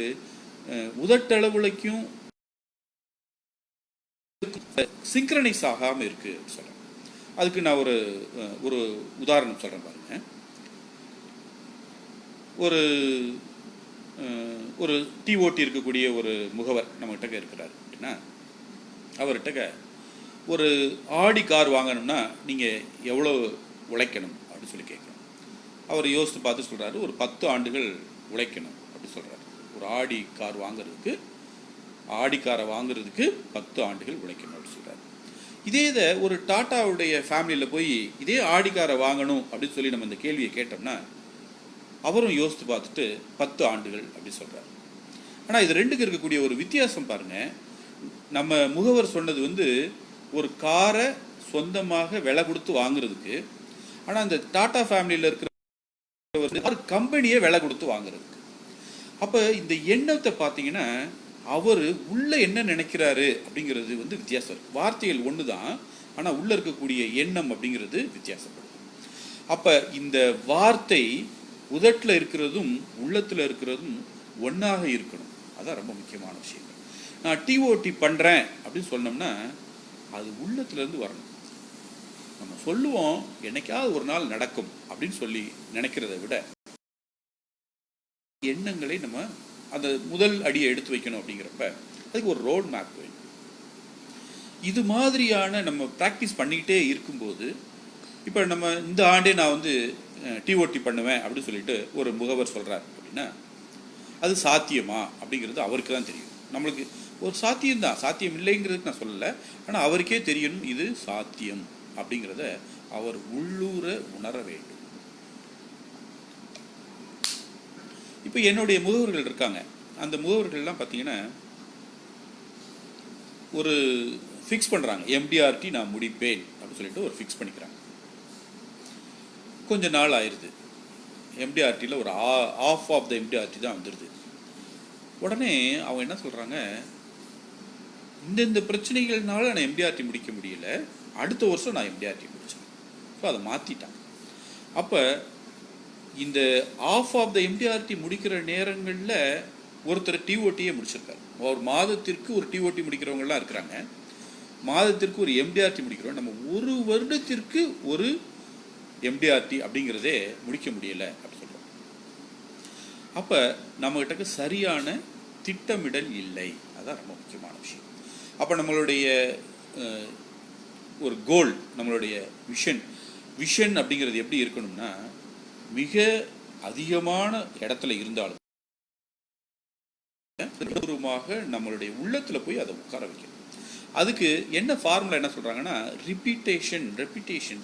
உதட்டளவுலைக்கும் சிங்க்ரனைஸ் ஆகாமல் இருக்குது அப்படின்னு சொல்கிறேன். அதுக்கு நான் ஒரு உதாரணம் சொல்கிறேன் பாருங்க. ஒரு டிஓடி இருக்கக்கூடிய ஒரு முகவர் நம்மகிட்ட இருக்கிறார் அப்படின்னா, அவர்கிட்ட ஒரு ஆடி கார் வாங்கணும்னா நீங்கள் எவ்வளோ உழைக்கணும் அப்படின்னு சொல்லி கேட்குறோம். அவர் யோசித்து பார்த்து சொல்கிறாரு, ஒரு 10 ஆண்டுகள் உழைக்கணும் அப்படி சொல்கிறாரு. ஒரு ஆடி கார் வாங்கிறதுக்கு, ஆடி காரை வாங்குறதுக்கு 10 ஆண்டுகள் உழைக்கணும் அப்படின்னு சொல்கிறாரு. இதே இதை ஒரு டாட்டாவுடைய ஃபேமிலியில் போய் இதே ஆடி காரை வாங்கணும் அப்படின்னு சொல்லி நம்ம இந்த கேள்வியை கேட்டோம்னா, அவரும் யோசித்து பார்த்துட்டு 10 ஆண்டுகள் அப்படி சொல்கிறார். ஆனால் இது ரெண்டுக்கு இருக்கக்கூடிய ஒரு வித்தியாசம் பாருங்கள். நம்ம முகவர் சொன்னது வந்து ஒரு காரை சொந்தமாக விலை கொடுத்து வாங்குறதுக்கு, ஆனால் அந்த டாடா ஃபேமிலியில் இருக்கிற கம்பெனியை விலை கொடுத்து வாங்குறதுக்கு. அப்போ இந்த எண்ணத்தை பார்த்தீங்கன்னா, அவர் உள்ள என்ன நினைக்கிறாரு அப்படிங்கிறது வந்து வித்தியாசம் இருக்கு. வார்த்தைகள் ஒன்று தான், ஆனால் உள்ள இருக்கக்கூடிய எண்ணம் அப்படிங்கிறது வித்தியாசப்படுது. அப்போ இந்த வார்த்தை உதட்டில் இருக்கிறதும் உள்ளத்தில் இருக்கிறதும் ஒன்றாக இருக்கணும். அதான் ரொம்ப முக்கியமான விஷயம். நான் டிஓடி பண்ணுறேன் அப்படின்னு சொன்னோம்னா அது உள்ளத்துலேருந்து வரணும். நம்ம சொல்லுவோம் என்னைக்காவது ஒரு நாள் நடக்கும் அப்படின்னு சொல்லி நினைக்கிறத விட, எண்ணங்களை நம்ம அந்த முதல் அடியை எடுத்து வைக்கணும். அப்படிங்கிறப்ப அதுக்கு ஒரு ரோட் மேப் வேணும். இது மாதிரியான நம்ம ப்ராக்டிஸ் பண்ணிக்கிட்டே இருக்கும்போது, இப்போ நம்ம இந்த ஆண்டே நான் வந்து டிஓடி பண்ணுவேன் அப்படின்னு சொல்லிட்டு ஒரு முகவர் சொல்கிறார் அப்படின்னா, அது சாத்தியமா அப்படிங்கிறது அவருக்கு தான் தெரியும். நம்மளுக்கு ஒரு சாத்தியம்தான், சாத்தியம் இல்லைங்கிறதுக்கு நான் சொல்லலை, ஆனால் அவருக்கே தெரியணும் இது சாத்தியம் அப்படிங்கிறத அவர் உள்ளூர உணர வேண்டும். இப்போ என்னுடைய முகவர்கள் இருக்காங்க. அந்த முகவர்கள்லாம் பார்த்தீங்கன்னா ஒரு ஃபிக்ஸ் பண்ணுறாங்க, எம்டிஆர்டி நான் முடிப்பேன் அப்படின்னு சொல்லிட்டு ஒரு ஃபிக்ஸ் பண்ணிக்கிறாங்க. கொஞ்ச நாள் ஆயிடுது, எம்டிஆர்டியில் ஒரு ஆஃப் ஆஃப் த எம்டிஆர்டி தான் வந்துடுது. உடனே அவங்க என்ன சொல்கிறாங்க, இந்த பிரச்சனைகள்னால நான் எம்டிஆர்டி முடிக்க முடியல, அடுத்த வருஷம் நான் எம்டிஆர்டி முடிச்சேன். ஸோ அதை மாற்றிட்டாங்க. அப்போ இந்த ஆஃப் ஆஃப் த எம்டிஆர்டி முடிக்கிற நேரங்களில் ஒருத்தர் டிஓடியே முடிச்சிருக்காரு. ஒரு மாதத்திற்கு ஒரு டிஓடி முடிக்கிறவங்கலாம் இருக்கிறாங்க. மாதத்திற்கு ஒரு எம்டிஆர்டி முடிக்கிறோம். நம்ம ஒரு வருடத்திற்கு ஒரு எம்டிஆர்டி அப்படிங்கிறதே முடிக்க முடியலை அப்படி சொல்கிறோம். அப்போ நம்மகிட்ட சரியான திட்டமிடல் இல்லை. அதுதான் ரொம்ப முக்கியமான விஷயம். அப்போ நம்மளுடைய ஒரு கோல், நம்மளுடைய விஷன் அப்படிங்கிறது எப்படி இருக்கணும்னா, மிக அதிகமான இடத்துல இருந்தாலும் நம்மளுடைய உள்ளத்தில் போய் அதை உட்கார வைக்கணும். அதுக்கு என்ன ஃபார்முலா என்ன சொல்கிறாங்கன்னா, ரெப்பிட்டேஷன்.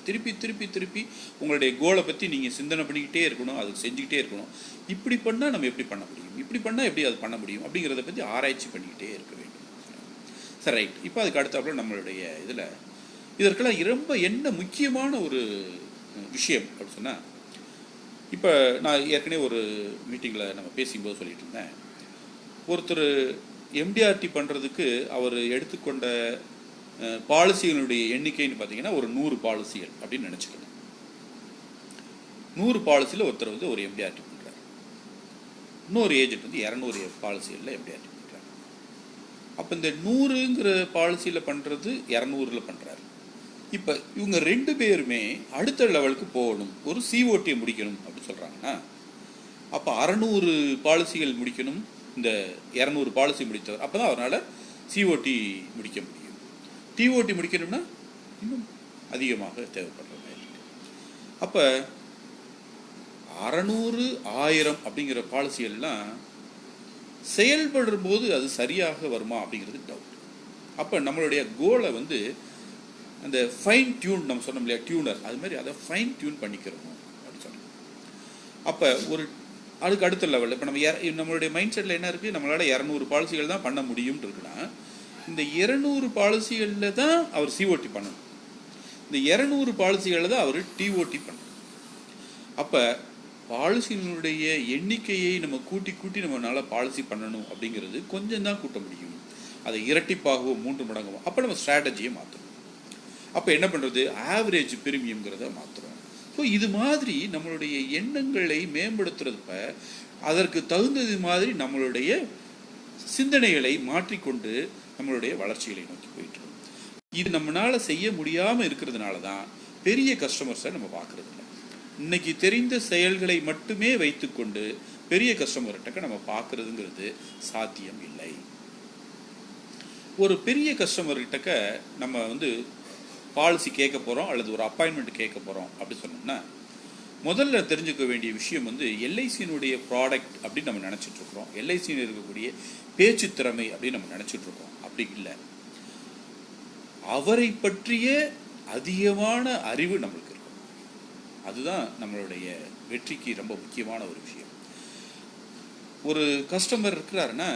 திருப்பி திருப்பி திருப்பி உங்களுடைய கோலை பற்றி நீங்கள் சிந்தனை பண்ணிக்கிட்டே இருக்கணும், அது செஞ்சுக்கிட்டே இருக்கணும். இப்படி பண்ணால் நம்ம எப்படி பண்ண முடியும், இப்படி பண்ணால் எப்படி அது பண்ண முடியும் அப்படிங்கிறத பற்றி ஆராய்ச்சி பண்ணிக்கிட்டே இருக்க வேண்டும். சரி, ரைட். இப்போ அதுக்கு அடுத்தாப்புல நம்மளுடைய இதற்கெல்லாம் ரொம்ப என்ன முக்கியமான ஒரு விஷயம் அப்படின்னு சொன்னால், இப்போ நான் ஏற்கனவே ஒரு மீட்டிங்கில் நம்ம பேசும்போது சொல்லிட்டு இருந்தேன், ஒருத்தர் எம்டிஆர்டி பண்ணுறதுக்கு அவர் எடுத்துக்கொண்ட பாலிசிகளுடைய எண்ணிக்கைன்னு பார்த்தீங்கன்னா ஒரு 100 பாலிசிகள் அப்படின்னு நினச்சிக்கணும். 100 பாலிசியில் ஒருத்தர் வந்து ஒரு எம்டிஆர்டி பண்ணுறார். இன்னொரு ஏஜென்ட் வந்து 200 பாலிசிகளில் எம்டிஆர்டி பண்ணுறாரு. அப்போ இந்த 100ங்கிற பாலிசியில் பண்ணுறது 200ல் பண்ணுறாரு. இப்போ இவங்க 2 பேருமே அடுத்த லெவலுக்கு போகணும், ஒரு சிஓடியை முடிக்கணும் அப்படின்னு சொல்கிறாங்கன்னா, அப்போ 600 பாலிசிகள் முடிக்கணும் இந்த 200 பாலிசி முடித்தவர். அப்போ தான் அவரால் சிஓடி முடிக்க முடியும். டிஓடி முடிக்கணும்னா இன்னும் அதிகமாக தேவைப்படுற மாதிரி. அப்போ 600, 1000 அப்படிங்கிற பாலிசிகள்லாம் செயல்படும் போது அது சரியாக வருமா அப்படிங்கிறது டவுட். அப்போ நம்மளுடைய கோலை வந்து அந்த ஃபைன் டியூன், நம்ம சொன்னோம் இல்லையா டியூனர், அது மாதிரி அதை ஃபைன் டியூன் பண்ணிக்கிறோம் அப்படின்னு சொன்னோம். அப்போ ஒரு அதுக்கு அடுத்த லெவலில் இப்போ நம்மளுடைய மைண்ட் செட்டில் என்ன இருக்குது, நம்மளால் 200 பாலிசிகள் தான் பண்ண முடியும்னு இருக்குன்னா, இந்த 200 பாலிசிகளில் தான் அவர் சிஓடி பண்ணணும், இந்த 200 பாலிசிகளில் தான் அவர் டிஓடி பண்ணணும். அப்போ பாலிசிகளுடைய எண்ணிக்கையை நம்ம கூட்டி நம்மளால் பாலிசி பண்ணணும் அப்படிங்கிறது கொஞ்சம் தான் கூட்ட முடியும். அதை இரட்டிப்பாகவோ 3 மடங்காவோ அப்போ நம்ம ஸ்ட்ராட்டஜியை மாற்றணும். அப்போ என்ன பண்ணுறது, ஆவரேஜ் பிரீமியம்ங்கிறத மாற்றுறோம். ஸோ இது மாதிரி நம்மளுடைய எண்ணங்களை மேம்படுத்துறதுப்ப அதற்கு தகுந்தது மாதிரி நம்மளுடைய சிந்தனைகளை மாற்றிக்கொண்டு நம்மளுடைய வளர்ச்சிகளை நோக்கி போயிட்டுருக்கோம். இது நம்மளால் செய்ய முடியாமல் இருக்கிறதுனால தான் பெரிய கஸ்டமர்ஸை நம்ம பார்க்குறது இல்லை. இன்னைக்கு தெரிந்த செயல்களை மட்டுமே வைத்துக்கொண்டு பெரிய கஸ்டமர்கிட்ட நம்ம பார்க்குறதுங்கிறது சாத்தியம் இல்லை. ஒரு பெரிய கஸ்டமர்கிட்ட நம்ம வந்து பாலிசி கேட்க போகிறோம் அல்லது ஒரு அப்பாயின்மெண்ட் கேட்க போகிறோம் அப்படி சொன்னோம்னா, முதல்ல தெரிஞ்சுக்க வேண்டிய விஷயம் வந்து எல்ஐசியினுடைய ப்ராடக்ட் அப்படின்னு நம்ம நினச்சிட்ருக்குறோம், எல்ஐசியில் இருக்கக்கூடிய பேச்சு திறமை அப்படின்னு நம்ம நினச்சிட்ருக்கோம். அப்படி இல்லை, அவரை பற்றிய அதிகமான அறிவு நம்மளுக்கு இருக்கும். அதுதான் நம்மளுடைய வெற்றிக்கு ரொம்ப முக்கியமான ஒரு விஷயம். ஒரு கஸ்டமர் இருக்கிறாருன்னா,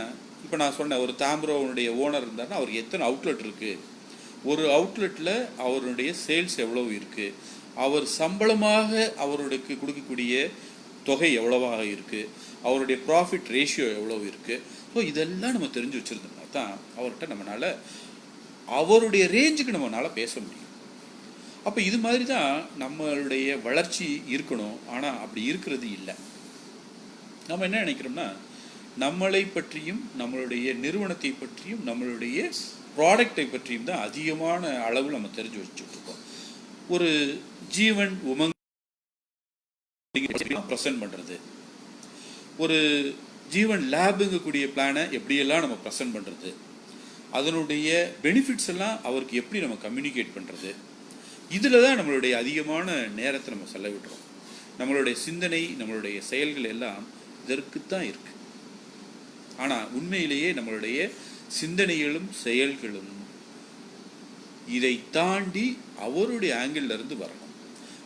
இப்போ நான் சொன்னேன் ஒரு தாம்பரவனுடைய ஓனர் இருந்தாருன்னா அவருக்கு எத்தனை அவுட்லெட் இருக்குது, ஒரு அவுட்லெட்டில் அவருடைய சேல்ஸ் எவ்வளவு இருக்குது, அவர் சம்பளமாக அவருக்கு கொடுக்கக்கூடிய தொகை எவ்வளவாக இருக்குது, அவருடைய ப்ராஃபிட் ரேஷியோ எவ்வளவு இருக்குது. ஸோ இதெல்லாம் நம்ம தெரிஞ்சு வச்சுருந்தோம்னா தான் அவர்கிட்ட நம்மளால் அவருடைய ரேஞ்சுக்கு நம்மளால் பேச முடியும். அப்போ இது மாதிரி தான் நம்மளுடைய வளர்ச்சி இருக்கணும். ஆனால் அப்படி இருக்கிறது இல்லை. நம்ம என்ன நினைக்கிறோம்னா, நம்மளை பற்றியும் நம்மளுடைய நிறுவனத்தை பற்றியும் நம்மளுடைய ப்ராடக்டை பற்றியும் தான் அதிகமான அளவு நம்ம தெரிஞ்சு வச்சுட்ருக்கோம். ஒரு ஜீவன் உமங் ப்ரெசென்ட் பண்ணுறது, ஒரு ஜீவன் லேபுங்கக்கூடிய பிளானை எப்படியெல்லாம் நம்ம ப்ரெசென்ட் பண்ணுறது, அதனுடைய பெனிஃபிட்ஸ் எல்லாம் அவருக்கு எப்படி நம்ம கம்யூனிகேட் பண்ணுறது, இதில் தான் நம்மளுடைய அதிகமான நேரத்தை நம்ம செலவிடுறோம். நம்மளுடைய சிந்தனை நம்மளுடைய செயல்கள் எல்லாம் இதற்குத்தான் இருக்குது. ஆனால் உண்மையிலேயே நம்மளுடைய சிந்தனைகளும் செயல்களும் இதை தாண்டி அவருடைய ஆங்கிள் இருந்து வரணும்.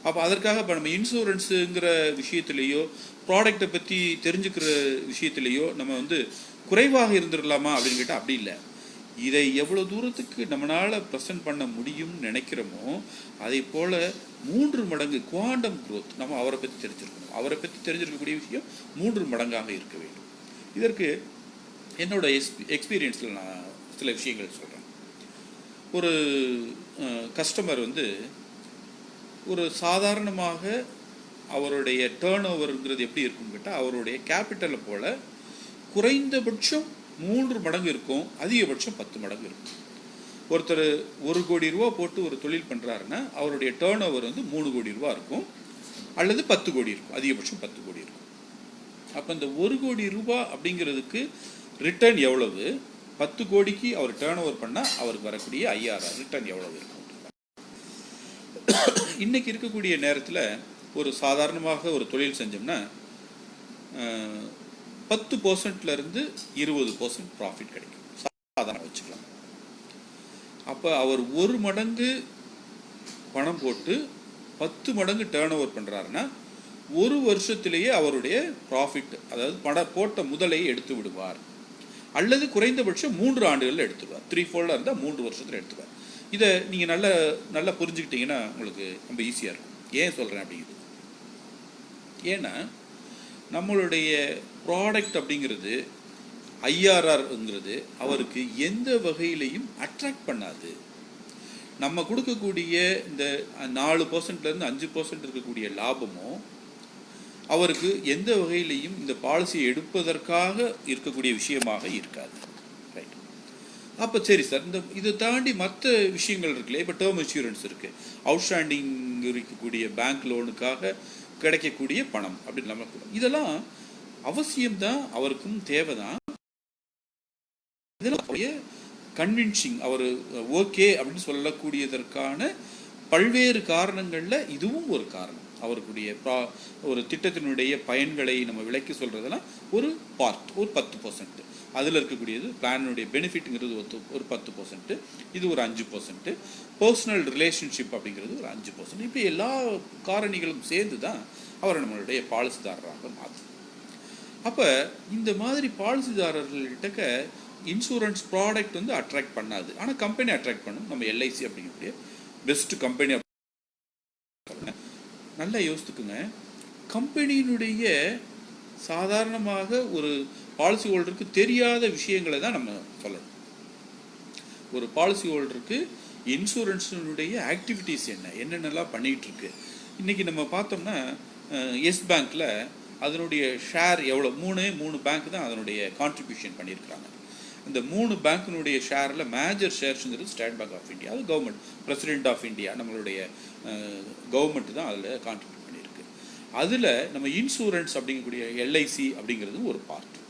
அப்போ அதற்காக இப்போ நம்ம இன்சூரன்ஸுங்கிற விஷயத்திலேயோ ப்ராடக்டை பற்றி தெரிஞ்சுக்கிற விஷயத்திலேயோ நம்ம வந்து குறைவாக இருந்துடலாமா அப்படின்னு கேட்டால் அப்படி இல்லை. இதை எவ்வளோ தூரத்துக்கு நம்மளால் ப்ரெசென்ட் பண்ண முடியும்னு நினைக்கிறோமோ அதை போல் 3 மடங்கு குவாண்டம் க்ரோத் நம்ம அவரை பற்றி தெரிஞ்சிருக்கணும். அவரை பற்றி தெரிஞ்சிருக்கக்கூடிய விஷயம் 3 மடங்காக இருக்க வேண்டும். இதற்கு என்னோட எக்ஸ்பீரியன்ஸில் நான் சில விஷயங்கள் சொல்கிறேன். ஒரு கஸ்டமர் வந்து ஒரு சாதாரணமாக அவருடைய டேர்ன் ஓவருங்கிறது எப்படி இருக்குன்னு கேட்டால் அவருடைய கேபிட்டலை போல் குறைந்தபட்சம் 3 மடங்கு இருக்கும், அதிகபட்சம் 10 மடங்கு இருக்கும். ஒருத்தர் 1 கோடி ரூபா போட்டு ஒரு தொழில் பண்ணுறாருன்னா அவருடைய டேர்ன் ஓவர் வந்து 3 கோடி ரூபா இருக்கும் அல்லது 10 கோடி இருக்கும், அதிகபட்சம் 10 கோடி இருக்கும். அப்போ இந்த 1 கோடி ரூபா அப்படிங்கிறதுக்கு ரிட்டர்ன் எவ்வளவு, 10 கோடிக்கு அவர் டேர்ன் ஓவர் பண்ணால் அவருக்கு வரக்கூடிய IRR ரிட்டர்ன் எவ்வளவு இருக்கும். இன்றைக்கி இருக்கக்கூடிய நேரத்தில் ஒரு சாதாரணமாக ஒரு தொழில் செஞ்சோம்னா 10% 20% ப்ராஃபிட் கிடைக்கும், சாதாரண வச்சுக்கலாம். அப்போ அவர் 1 மடங்கு பணம் போட்டு 10 மடங்கு டேர்ன் ஓவர் பண்ணுறாருன்னா 1 வருஷத்திலேயே அவருடைய ப்ராஃபிட், அதாவது போட்ட முதலை எடுத்து விடுவார். அல்லது குறைந்தபட்சம் 3 ஆண்டுகளில் எடுத்துடுவார். 3 இருந்தால் 3 வருஷத்தில் எடுத்துடுவார். இதை நீங்கள் நல்லா புரிஞ்சுக்கிட்டீங்கன்னா உங்களுக்கு ரொம்ப ஈஸியாக இருக்கும். ஏன் சொல்கிறேன் அப்படிங்கிறது, ஏன்னா நம்மளுடைய ப்ராடக்ட் அப்படிங்கிறது ஐஆர்ஆர்ங்கிறது அவருக்கு எந்த வகையிலையும் அட்ராக்ட் பண்ணாது. நம்ம கொடுக்கக்கூடிய இந்த 4%லேருந்து 5% இருக்கக்கூடிய லாபமும் அவருக்கு எந்த வகையிலையும் இந்த பாலிசியை எடுப்பதற்காக இருக்கக்கூடிய விஷயமாக இருக்காது. ரைட். அப்போ சரி சார், இதை தாண்டி மற்ற விஷயங்கள் இருக்குல்ல, இப்போ டேர்ம் இன்சூரன்ஸ் இருக்குது, அவுட்ஸ்டாண்டிங் இருக்கக்கூடிய பேங்க் லோனுக்காக கிடைக்கக்கூடிய பணம் அப்படின்னு நம்ம இதெல்லாம் அவசியம்தான், அவருக்கும் தேவை தான். இதெல்லாம் கன்வின்சிங் அவர் ஓகே அப்படின்னு சொல்லக்கூடியதற்கான பல்வேறு காரணங்களில் இதுவும் ஒரு காரணம். அவருடைய ஒரு திட்டத்தினுடைய பயன்களை நம்ம விலைக்கு சொல்கிறதெல்லாம் ஒரு பார்ட், ஒரு 10%. அதில் இருக்கக்கூடியது பிளானுடைய பெனிஃபிட்டுங்கிறது ஒரு 10%, இது ஒரு 5%, பர்சனல் ரிலேஷன்ஷிப் அப்படிங்கிறது ஒரு 5%. இப்படி எல்லா காரணிகளும் சேர்ந்து தான் அவரை நம்மளுடைய பாலிசிதாரராக மாற்றும். அப்போ இந்த மாதிரி பாலிசிதாரர்கள்கிட்ட இன்சூரன்ஸ் ப்ராடக்ட் வந்து அட்ராக்ட் பண்ணாது, ஆனால் கம்பெனி அட்ராக்ட் பண்ணும். நம்ம எல்ஐசி அப்படிங்கக்கூடிய பெஸ்ட் கம்பெனி. நல்லா யோசித்துக்குங்க, கம்பெனியினுடைய சாதாரணமாக ஒரு பாலிசி ஹோல்டருக்கு தெரியாத விஷயங்களை தான் நம்ம சொல்லணும். ஒரு பாலிசி ஹோல்டருக்கு இன்சூரன்ஸினுடைய ஆக்டிவிட்டீஸ் என்னென்னலாம் பண்ணிகிட்டு இருக்கு. இன்றைக்கி நம்ம பார்த்தோம்னா எஸ் பேங்க்கில் அதனுடைய ஷேர் எவ்வளோ, 3 பேங்க் தான் அதனுடைய கான்ட்ரிபியூஷன் பண்ணியிருக்கிறாங்க. இந்த 3 பேங்க்கினுடைய ஷேரில் மேஜர் ஷேர்ஸுங்கிறது ஸ்டேட் பேங்க் ஆஃப் இந்தியா, அது கவர்மெண்ட், பிரசிடென்ட் ஆஃப் இந்தியா, நம்மளுடைய கவர்மெண்ட் தான் அதில் கான்ட்ரிபியூட் பண்ணியிருக்கு. அதில் நம்ம இன்சூரன்ஸ் அப்படிங்கக்கூடிய எல்ஐசி அப்படிங்கிறது ஒரு பார்ட் இருக்குது.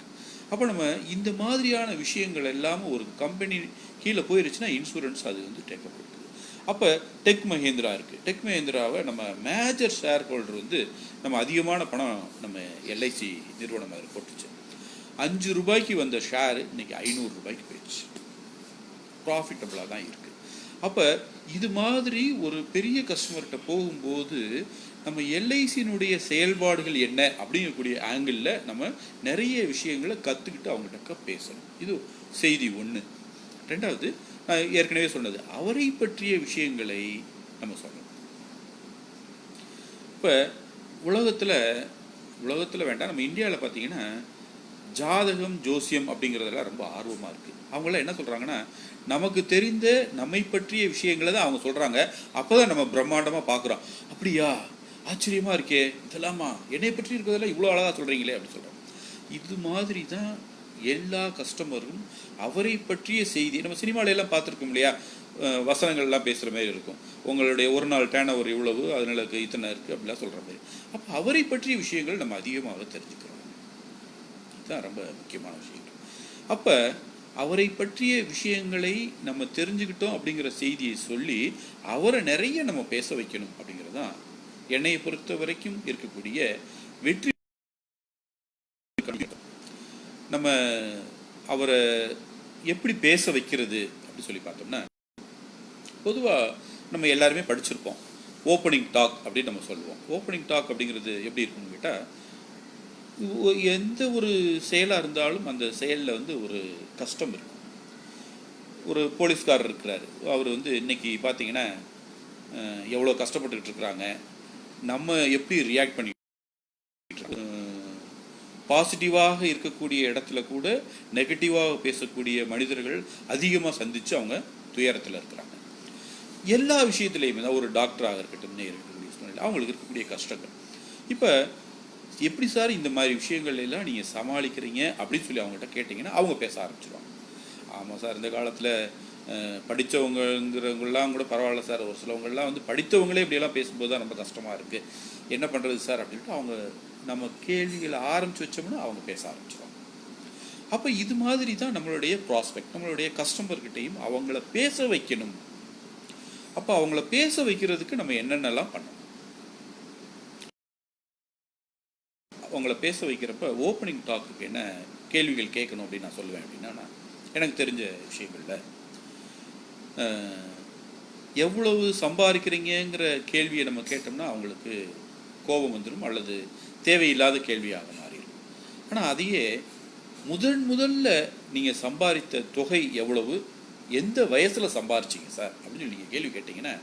அப்போ நம்ம இந்த மாதிரியான விஷயங்கள் எல்லாமே ஒரு கம்பெனி கீழே போயிருச்சுன்னா இன்சூரன்ஸ் அது வந்து டேக்கப் கொடுக்குது. அப்போ டெக் மஹேந்திரா இருக்குது, டெக் மஹேந்திராவை நம்ம மேஜர் ஷேர் ஹோல்டர் வந்து நம்ம அதிகமான பணம் நம்ம எல்ஐசி நிறுவனம் அதில் போட்டுச்சு. 5 ரூபாய்க்கு வந்த ஷேரு இன்னைக்கு 500 ரூபாய்க்கு போயிடுச்சு. ப்ராஃபிட்டபுளாக தான் இருக்குது. அப்போ இது மாதிரி ஒரு பெரிய கஸ்டமர்கிட்ட போகும்போது நம்ம எல்ஐசியினுடைய செயல்பாடுகள் என்ன அப்படிங்கக்கூடிய ஆங்கிளில் நம்ம நிறைய விஷயங்களை கற்றுக்கிட்டு அவங்ககிட்ட பேசணும். இது செய்தி 1. 2வது, நான் ஏற்கனவே சொன்னது, அவரை பற்றிய விஷயங்களை நம்ம சொல்லணும். இப்போ உலகத்தில் வேண்டாம், நம்ம இந்தியாவில் பார்த்தீங்கன்னா ஜாதகம், ஜோசியம் அப்படிங்கிறதெல்லாம் ரொம்ப ஆர்வமாக இருக்குது. அவங்களாம் என்ன சொல்கிறாங்கன்னா, நமக்கு தெரிந்த நம்மை பற்றிய விஷயங்களை தான் அவங்க சொல்கிறாங்க. அப்போ தான் நம்ம பிரம்மாண்டமாக பார்க்குறோம். அப்படியா, ஆச்சரியமாக இருக்கே, இதெல்லாமா என்னை பற்றி இருக்கிறதெல்லாம் இவ்வளோ அழகாக சொல்கிறீங்களே அப்படின்னு சொல்கிறோம். இது மாதிரி தான் எல்லா கஸ்டமரும் அவரை பற்றிய செய்தி. நம்ம சினிமாவிலெல்லாம் பார்த்துருக்கோம் இல்லையா, வசனங்கள்லாம் பேசுகிற மாதிரி இருக்கும். உங்களுடைய ஒரு நாள் டேர்ன் ஓவர் இவ்வளவு, அதனால இத்தனை இருக்குது அப்படிலாம் சொல்கிற மாதிரி. அப்போ அவரை பற்றிய விஷயங்கள் நம்ம அதிகமாக தெரிஞ்சுக்கிறோம். இதுதான் ரொம்ப முக்கியமான விஷயம். அப்போ அவரை பற்றிய விஷயங்களை நம்ம தெரிஞ்சுக்கிட்டோம் அப்படிங்கிற செய்தியை சொல்லி அவரை நிறைய நம்ம பேச வைக்கணும் அப்படிங்கிறது தான் என்னை பொறுத்த வரைக்கும் இருக்கக்கூடிய வெற்றி. நம்ம அவரை எப்படி பேச வைக்கிறது அப்படி சொல்லி பார்த்தோம்னா, பொதுவாக நம்ம எல்லாருமே படிச்சிருப்போம், ஓப்பனிங் டாக் அப்படின்னு நம்ம சொல்லுவோம். ஓப்பனிங் டாக் அப்படிங்கிறது எப்படி இருக்குன்னு கேட்டால், எந்த ஒரு செயலாக இருந்தாலும் அந்த செயலில் வந்து ஒரு கஷ்டம் இருக்கும். ஒரு போலீஸ்காரர் இருக்கிறாரு, அவர் வந்து இன்னைக்கு பார்த்தீங்கன்னா எவ்வளோ கஷ்டப்பட்டுக்கிட்டு இருக்கிறாங்க, நம்ம எப்படி ரியாக்ட் பண்ணி, பாசிட்டிவாக இருக்கக்கூடிய இடத்துல கூட நெகட்டிவாக பேசக்கூடிய மனிதர்கள் அதிகமாக சந்தித்து அவங்க துயரத்தில் இருக்கிறாங்க. எல்லா விஷயத்துலையுமே தான், ஒரு டாக்டராக இருக்கட்டும், அவங்களுக்கு இருக்கக்கூடிய கஷ்டங்கள். இப்போ எப்படி சார் இந்த மாதிரி விஷயங்கள் எல்லாம் நீங்கள் சமாளிக்கிறீங்க அப்படின்னு சொல்லி அவங்ககிட்ட கேட்டிங்கன்னா அவங்க பேச ஆரம்பிச்சிடுவாங்க. ஆமாம் சார், இந்த காலத்தில் படித்தவங்கிறவங்களாம் கூட பரவாயில்ல சார், ஒரு சிலவங்கள்லாம் வந்து படித்தவங்களே இப்படியெல்லாம் பேசும்போது தான் ரொம்ப கஷ்டமாக இருக்குது, என்ன பண்ணுறது சார் அப்படின்ட்டு அவங்க நம்ம கேள்விகளை ஆரம்பித்து வச்சோம்னா அவங்க பேச ஆரம்பிச்சிடுவாங்க. அப்போ இது மாதிரி தான் நம்மளுடைய ப்ராஸ்பெக்ட், நம்மளுடைய கஸ்டமர்கிட்டையும் அவங்கள பேச வைக்கணும். அப்போ அவங்கள பேச வைக்கிறதுக்கு நம்ம என்னென்னலாம் பண்ணணும், அவங்கள பேச வைக்கிறப்ப ஓப்பனிங் டாக்குக்கு என்ன கேள்விகள் கேட்கணும் அப்படின்னு நான் சொல்லுவேன். அப்படின்னா, எனக்கு தெரிஞ்ச விஷயங்களில் எவ்வளவு சம்பாதிக்கிறீங்கிற கேள்வியை நம்ம கேட்டோம்னா அவங்களுக்கு கோபம் வந்துடும், அல்லது தேவையில்லாத கேள்வியாக மாறிடும். ஆனால் அதையே முதல்ல நீங்கள் சம்பாதித்த தொகை எவ்வளவு, எந்த வயசில் சம்பாரிச்சிங்க சார் அப்படின்னு நீங்கள் கேள்வி கேட்டிங்கன்னா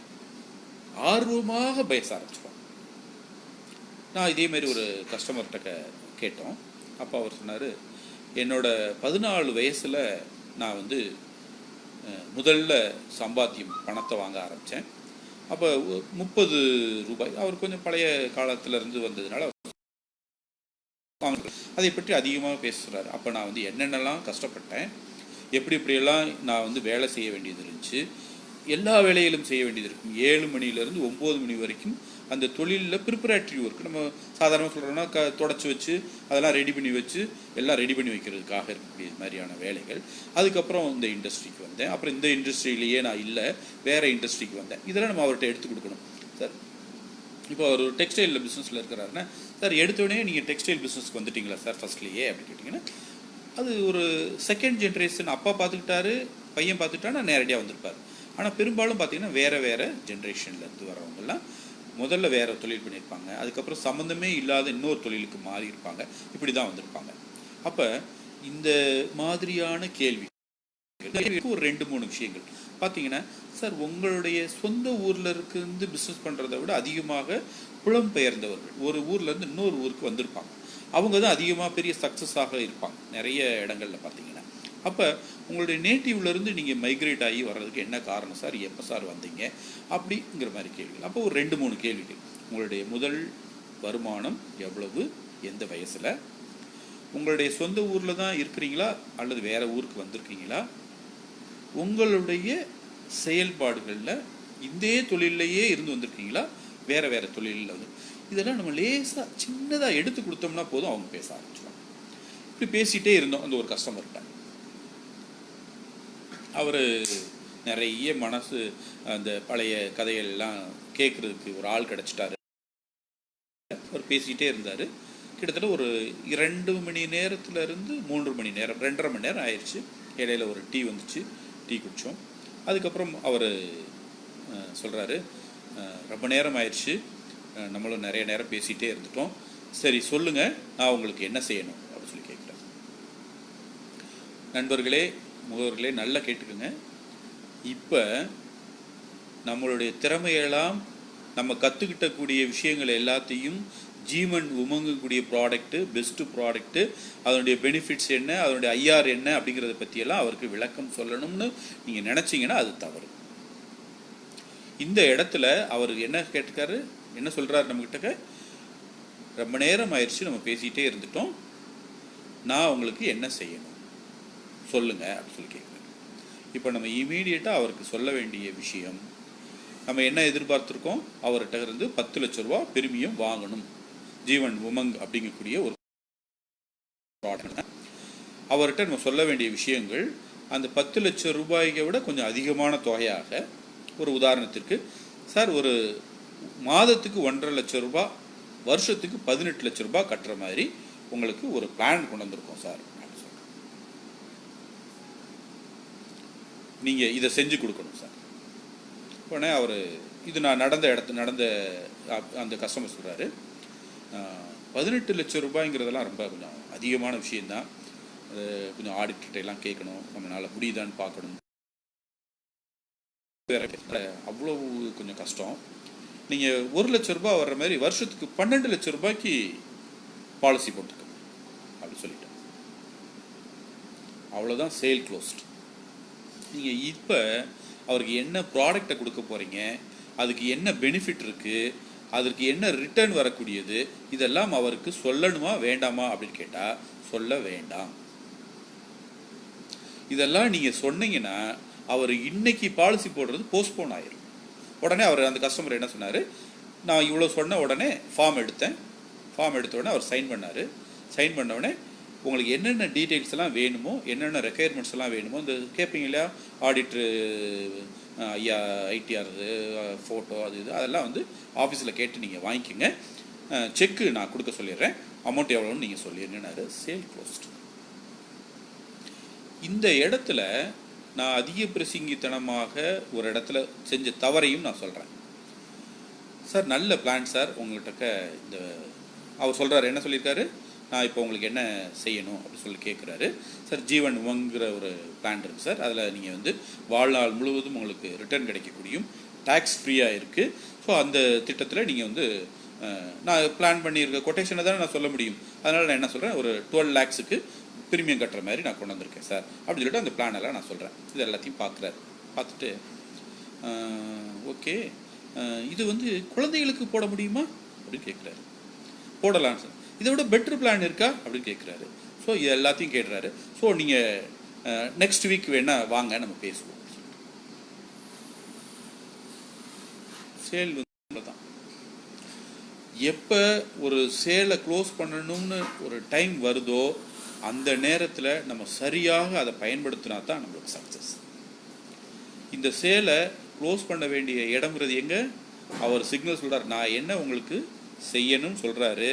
ஆர்வமாக பேச ஆரம்பிச்சிடுவாங்க. நான் இதே மாதிரி ஒரு கஸ்டமர்கிட்ட கேட்டோம். அப்போ அவர் சொன்னார், என்னோட 14 வயசில் நான் வந்து முதல்ல சம்பாத்தியம் பணத்தை வாங்க ஆரம்பித்தேன். அப்போ 30 ரூபாய், அவர் கொஞ்சம் பழைய காலத்திலேருந்து வந்ததுனால அதை பற்றி அதிகமாக பேசுகிறாரு. அப்போ நான் வந்து என்னென்னலாம் கஷ்டப்பட்டேன், எப்படியெல்லாம் நான் வந்து வேலை செய்ய வேண்டியது இருந்துச்சு, எல்லா வேலைகளும் செய்ய வேண்டியது இருக்கும். 7 மணிலேருந்து 9 மணி வரைக்கும் அந்த தொழிலில் ப்ரிப்பரேட்டரி ஒர்க், நம்ம சாதாரணமாக சொல்கிறோன்னா தொடச்சி வச்சு அதெல்லாம் ரெடி பண்ணி வச்சு எல்லாம் ரெடி பண்ணி வைக்கிறதுக்காக இருக்கக்கூடிய மாதிரியான வேலைகள். அதுக்கப்புறம் இந்த இண்டஸ்ட்ரிக்கு வந்தேன். அப்புறம் இந்த இண்டஸ்ட்ரியிலேயே நான் இல்லை, வேறு இண்டஸ்ட்ரிக்கு வந்தேன். இதெல்லாம் நம்ம அவர்கிட்ட எடுத்து கொடுக்கணும். சார் இப்போ அவர் ஒரு டெக்ஸ்டைலில் பிஸ்னஸில் இருக்கிறாருன்னா, சார் எடுத்தோடனே நீங்கள் டெக்ஸ்டைல் பிஸ்னஸ்க்கு வந்துட்டிங்களா சார் ஃபஸ்ட்லேயே அப்படின்னு கேட்டிங்கன்னா, அது ஒரு செகண்ட் ஜென்ரேஷன். அப்பா பார்த்துக்கிட்டாரு, பையன் பார்த்துக்கிட்டானா நேரடியாக வந்திருப்பார். ஆனால் பெரும்பாலும் பார்த்திங்கன்னா வேறு ஜென்ரேஷன்லேருந்து வரவங்கெல்லாம் முதல்ல வேறு தொழில் பண்ணியிருப்பாங்க, அதுக்கப்புறம் சம்மந்தமே இல்லாத இன்னொரு தொழிலுக்கு மாறி இருப்பாங்க, இப்படி தான் வந்திருப்பாங்க. அப்போ இந்த மாதிரியான கேள்வி ஒரு 2-3 விஷயங்கள் பார்த்தீங்கன்னா, சார் உங்களுடைய சொந்த ஊரில் இருந்து பிஸ்னஸ் பண்ணுறதை விட அதிகமாக புலம்பெயர்ந்தவர்கள் ஒரு ஊர்லேருந்து இன்னொரு ஊருக்கு வந்திருப்பாங்க. அவங்க தான் அதிகமாக பெரிய சக்ஸஸாக இருப்பாங்க நிறைய இடங்களில் பார்த்தீங்கன்னா. அப்போ உங்களுடைய நேட்டிவ்லேருந்து நீங்கள் மைக்ரேட் ஆகி வர்றதுக்கு என்ன காரணம் சார், எப்போ சார் வந்தீங்க அப்படிங்கிற மாதிரி கேள்விகள். அப்போ ஒரு 2-3 கேள்விகள். உங்களுடைய முதல் வருமானம் எவ்வளவு, எந்த வயசில், உங்களுடைய சொந்த ஊரில் தான் இருக்கிறீங்களா அல்லது வேறு ஊருக்கு வந்திருக்கீங்களா, உங்களுடைய செயல்பாடுகளில் இதே தொழிலையே இருந்து வந்திருக்கீங்களா, வேறு தொழிலில் வந்து, இதெல்லாம் நம்ம லேசாக சின்னதாக எடுத்து கொடுத்தோம்னா போதும், அவங்க பேச ஆரம்பிச்சிடுவாங்க. இப்படி பேசிகிட்டே இருந்தோம் அந்த ஒரு கஸ்டமர்கிட்ட. அவர் நிறைய மனசு அந்த பழைய கதைகள்லாம் கேட்குறதுக்கு ஒரு ஆள் கிடச்சிட்டாரு. அவர் பேசிக்கிட்டே இருந்தார். கிட்டத்தட்ட ஒரு 2 மணி நேரத்துலேருந்து 3 மணி நேரம், 2.5 மணி நேரம் ஆயிடுச்சு. இடையில ஒரு டீ வந்துச்சு, டீ குடித்தோம். அதுக்கப்புறம் அவர் சொல்கிறாரு, ரொம்ப நேரம் ஆயிடுச்சு, நம்மளும் நிறைய நேரம் பேசிகிட்டே இருந்துட்டோம், சரி சொல்லுங்கள் நான் உங்களுக்கு என்ன செய்யணும் அப்படின்னு சொல்லி கேட்குறேன். நண்பர்களே, முகவர்களே, நல்லா கேட்டுக்குங்க. இப்போ நம்மளுடைய திறமையெல்லாம், நம்ம கற்றுக்கிட்டக்கூடிய விஷயங்கள் எல்லாத்தையும் ஜீவன் உமங்கக்கூடிய ப்ராடக்ட்டு, பெஸ்ட்டு ப்ராடக்ட்டு, அதனுடைய பெனிஃபிட்ஸ் என்ன, அதனுடைய ஐஆர் என்ன அப்படிங்கிறத பற்றியெல்லாம் அவருக்கு விளக்கம் சொல்லணும்னு நீங்கள் நினச்சிங்கன்னா அது தவறு. இந்த இடத்துல அவர் என்ன கேட்டுக்காரு, என்ன சொல்கிறார் நம்மக்கிட்ட, ரொம்ப நேரம் ஆயிடுச்சு நம்ம பேசிகிட்டே இருந்துட்டோம், நான் உங்களுக்கு என்ன செய்யணும் சொல்லுங்கள் அப்படின்னு சொல்லி கேட்குறேன். இப்போ நம்ம இமீடியட்டாக அவருக்கு சொல்ல வேண்டிய விஷயம், நம்ம என்ன எதிர்பார்த்துருக்கோம், அவர்கிட்ட இருந்து 10 லட்ச ரூபா பிரீமியம் வாங்கணும், ஜீவன் உமங் அப்படிங்கக்கூடிய ஒரு ப்ராடக்ட். அவர்கிட்ட நம்ம சொல்ல வேண்டிய விஷயங்கள், அந்த 10 லட்சம் ரூபாய்யை விட கொஞ்சம் அதிகமான தொகையாக, ஒரு உதாரணத்திற்கு சார் ஒரு மாதத்துக்கு 1.5 லட்சம் ரூபாய், வருஷத்துக்கு 18 லட்சம் ரூபாய் கட்டுற மாதிரி உங்களுக்கு ஒரு பிளான் கொண்டு வந்திருக்கோம் சார், நீங்கள் இதை செஞ்சு கொடுக்கணும் சார். உடனே அவர், இது நான் நடந்த அந்த கஸ்டமர் சொல்கிறாரு, 18 லட்சம் ரூபாய்ங்கிறதெல்லாம் ரொம்ப கொஞ்சம் அதிகமான விஷயந்தான், கொஞ்சம் ஆடிட்டெல்லாம் கேட்கணும், நம்மளால் முடியுதான்னு பார்க்கணும், அவ்வளோ கொஞ்சம் கஷ்டம், நீங்கள் 1 லட்சம் ரூபாய் வர்ற மாதிரி வருஷத்துக்கு 12 லட்சம் ரூபாய்க்கு பாலிசி போட்டுக்கணும் அப்படி சொல்லிட்டேன். அவ்வளோதான், சேல் க்ளோஸ்ட். நீங்கள் இப்போ அவருக்கு என்ன ப்ராடக்டை கொடுக்க போகிறீங்க, அதுக்கு என்ன பெனிஃபிட் இருக்குது, அதற்கு என்ன ரிட்டர்ன் வரக்கூடியது, இதெல்லாம் அவருக்கு சொல்லணுமா வேண்டாமா அப்படின்னு கேட்டால் சொல்ல வேண்டாம். இதெல்லாம் நீங்கள் சொன்னீங்கன்னா அவர் இன்னைக்கு பாலிசி போடுறது போஸ்ட்போன் ஆயிரும். உடனே அவர் அந்த கஸ்டமர் என்ன சொன்னார், நான் இவ்வளோ சொன்ன உடனே ஃபார்ம் எடுத்த உடனே அவர் சைன் பண்ணார். சைன் பண்ண உடனே உங்களுக்கு என்னென்ன டீட்டெயில்ஸ் எல்லாம் வேணுமோ, என்னென்ன ரெக்குயர்மெண்ட்ஸ் எல்லாம் வேணுமோ, இந்த கேட்பீங்க இல்லையா, ஆடிட்ரு, ஐயா ஐடிஆர் ஃபோட்டோ, அது இது அதெல்லாம் வந்து ஆஃபீஸில் கேட்டு நீங்கள் வாங்கிக்கோங்க, செக்கு நான் கொடுக்க சொல்லிடுறேன், அமௌண்ட் எவ்வளோன்னு நீங்கள் சொல்லிடுங்கன்னாரு. Sale closed. இந்த இடத்துல நான் அதிக பிரசங்கித்தனமாக ஒரு இடத்துல செஞ்ச தவறையும் நான் சொல்கிறேன். சார் நல்ல பிளான் சார் உங்கள்கிட்ட, இந்த அவர் சொல்கிறார், என்ன சொல்லியிருக்காரு, நான் இப்போ உங்களுக்கு என்ன செய்யணும் அப்படின்னு சொல்லி கேட்குறாரு. சார் ஜீவன் உமங்கிற ஒரு பிளான் இருக்குது சார், அதில் நீங்கள் வந்து வாழ்நாள் முழுவதும் உங்களுக்கு ரிட்டர்ன் கிடைக்கக்கூடியும், டேக்ஸ் ஃப்ரீயாக இருக்குது. ஸோ அந்த திட்டத்தில் நீங்கள் வந்து நான் பிளான் பண்ணியிருக்க கொட்டேஷனை தானே நான் சொல்ல முடியும். அதனால் நான் என்ன சொல்கிறேன், ஒரு 12 lakhs ப்ரீமியம் கட்டுற மாதிரி நான் கொண்டு வந்திருக்கேன் சார் அப்படின்னு சொல்லிட்டு அந்த பிளான் எல்லாம் நான் சொல்கிறேன். இது எல்லாத்தையும் பார்க்குறாரு. பார்த்துட்டு ஓகே, இது வந்து குழந்தைகளுக்கு போட முடியுமா அப்படின்னு கேட்குறாரு. போடலாம் சார். இதை விட பெட்டர் பிளான் இருக்கா அப்படின்னு கேட்குறாரு. ஸோ இது எல்லாத்தையும் கேட்குறாரு. ஸோ நீங்கள் நெக்ஸ்ட் வீக் வேணால் வாங்க, நம்ம பேசுவோம். சேல் வந்து தான் எப்போ ஒரு சேலை க்ளோஸ் பண்ணணும்னு ஒரு டைம் வருதோ அந்த நேரத்தில் நம்ம சரியாக அதை பயன்படுத்தினா தான் நம்மளுக்கு சக்ஸஸ். இந்த சேலை க்ளோஸ் பண்ண வேண்டிய இடம்ங்கிறது எங்கே? அவர் சிக்னல் சொல்கிறார், நான் என்ன உங்களுக்கு செய்யணும்னு சொல்கிறாரு.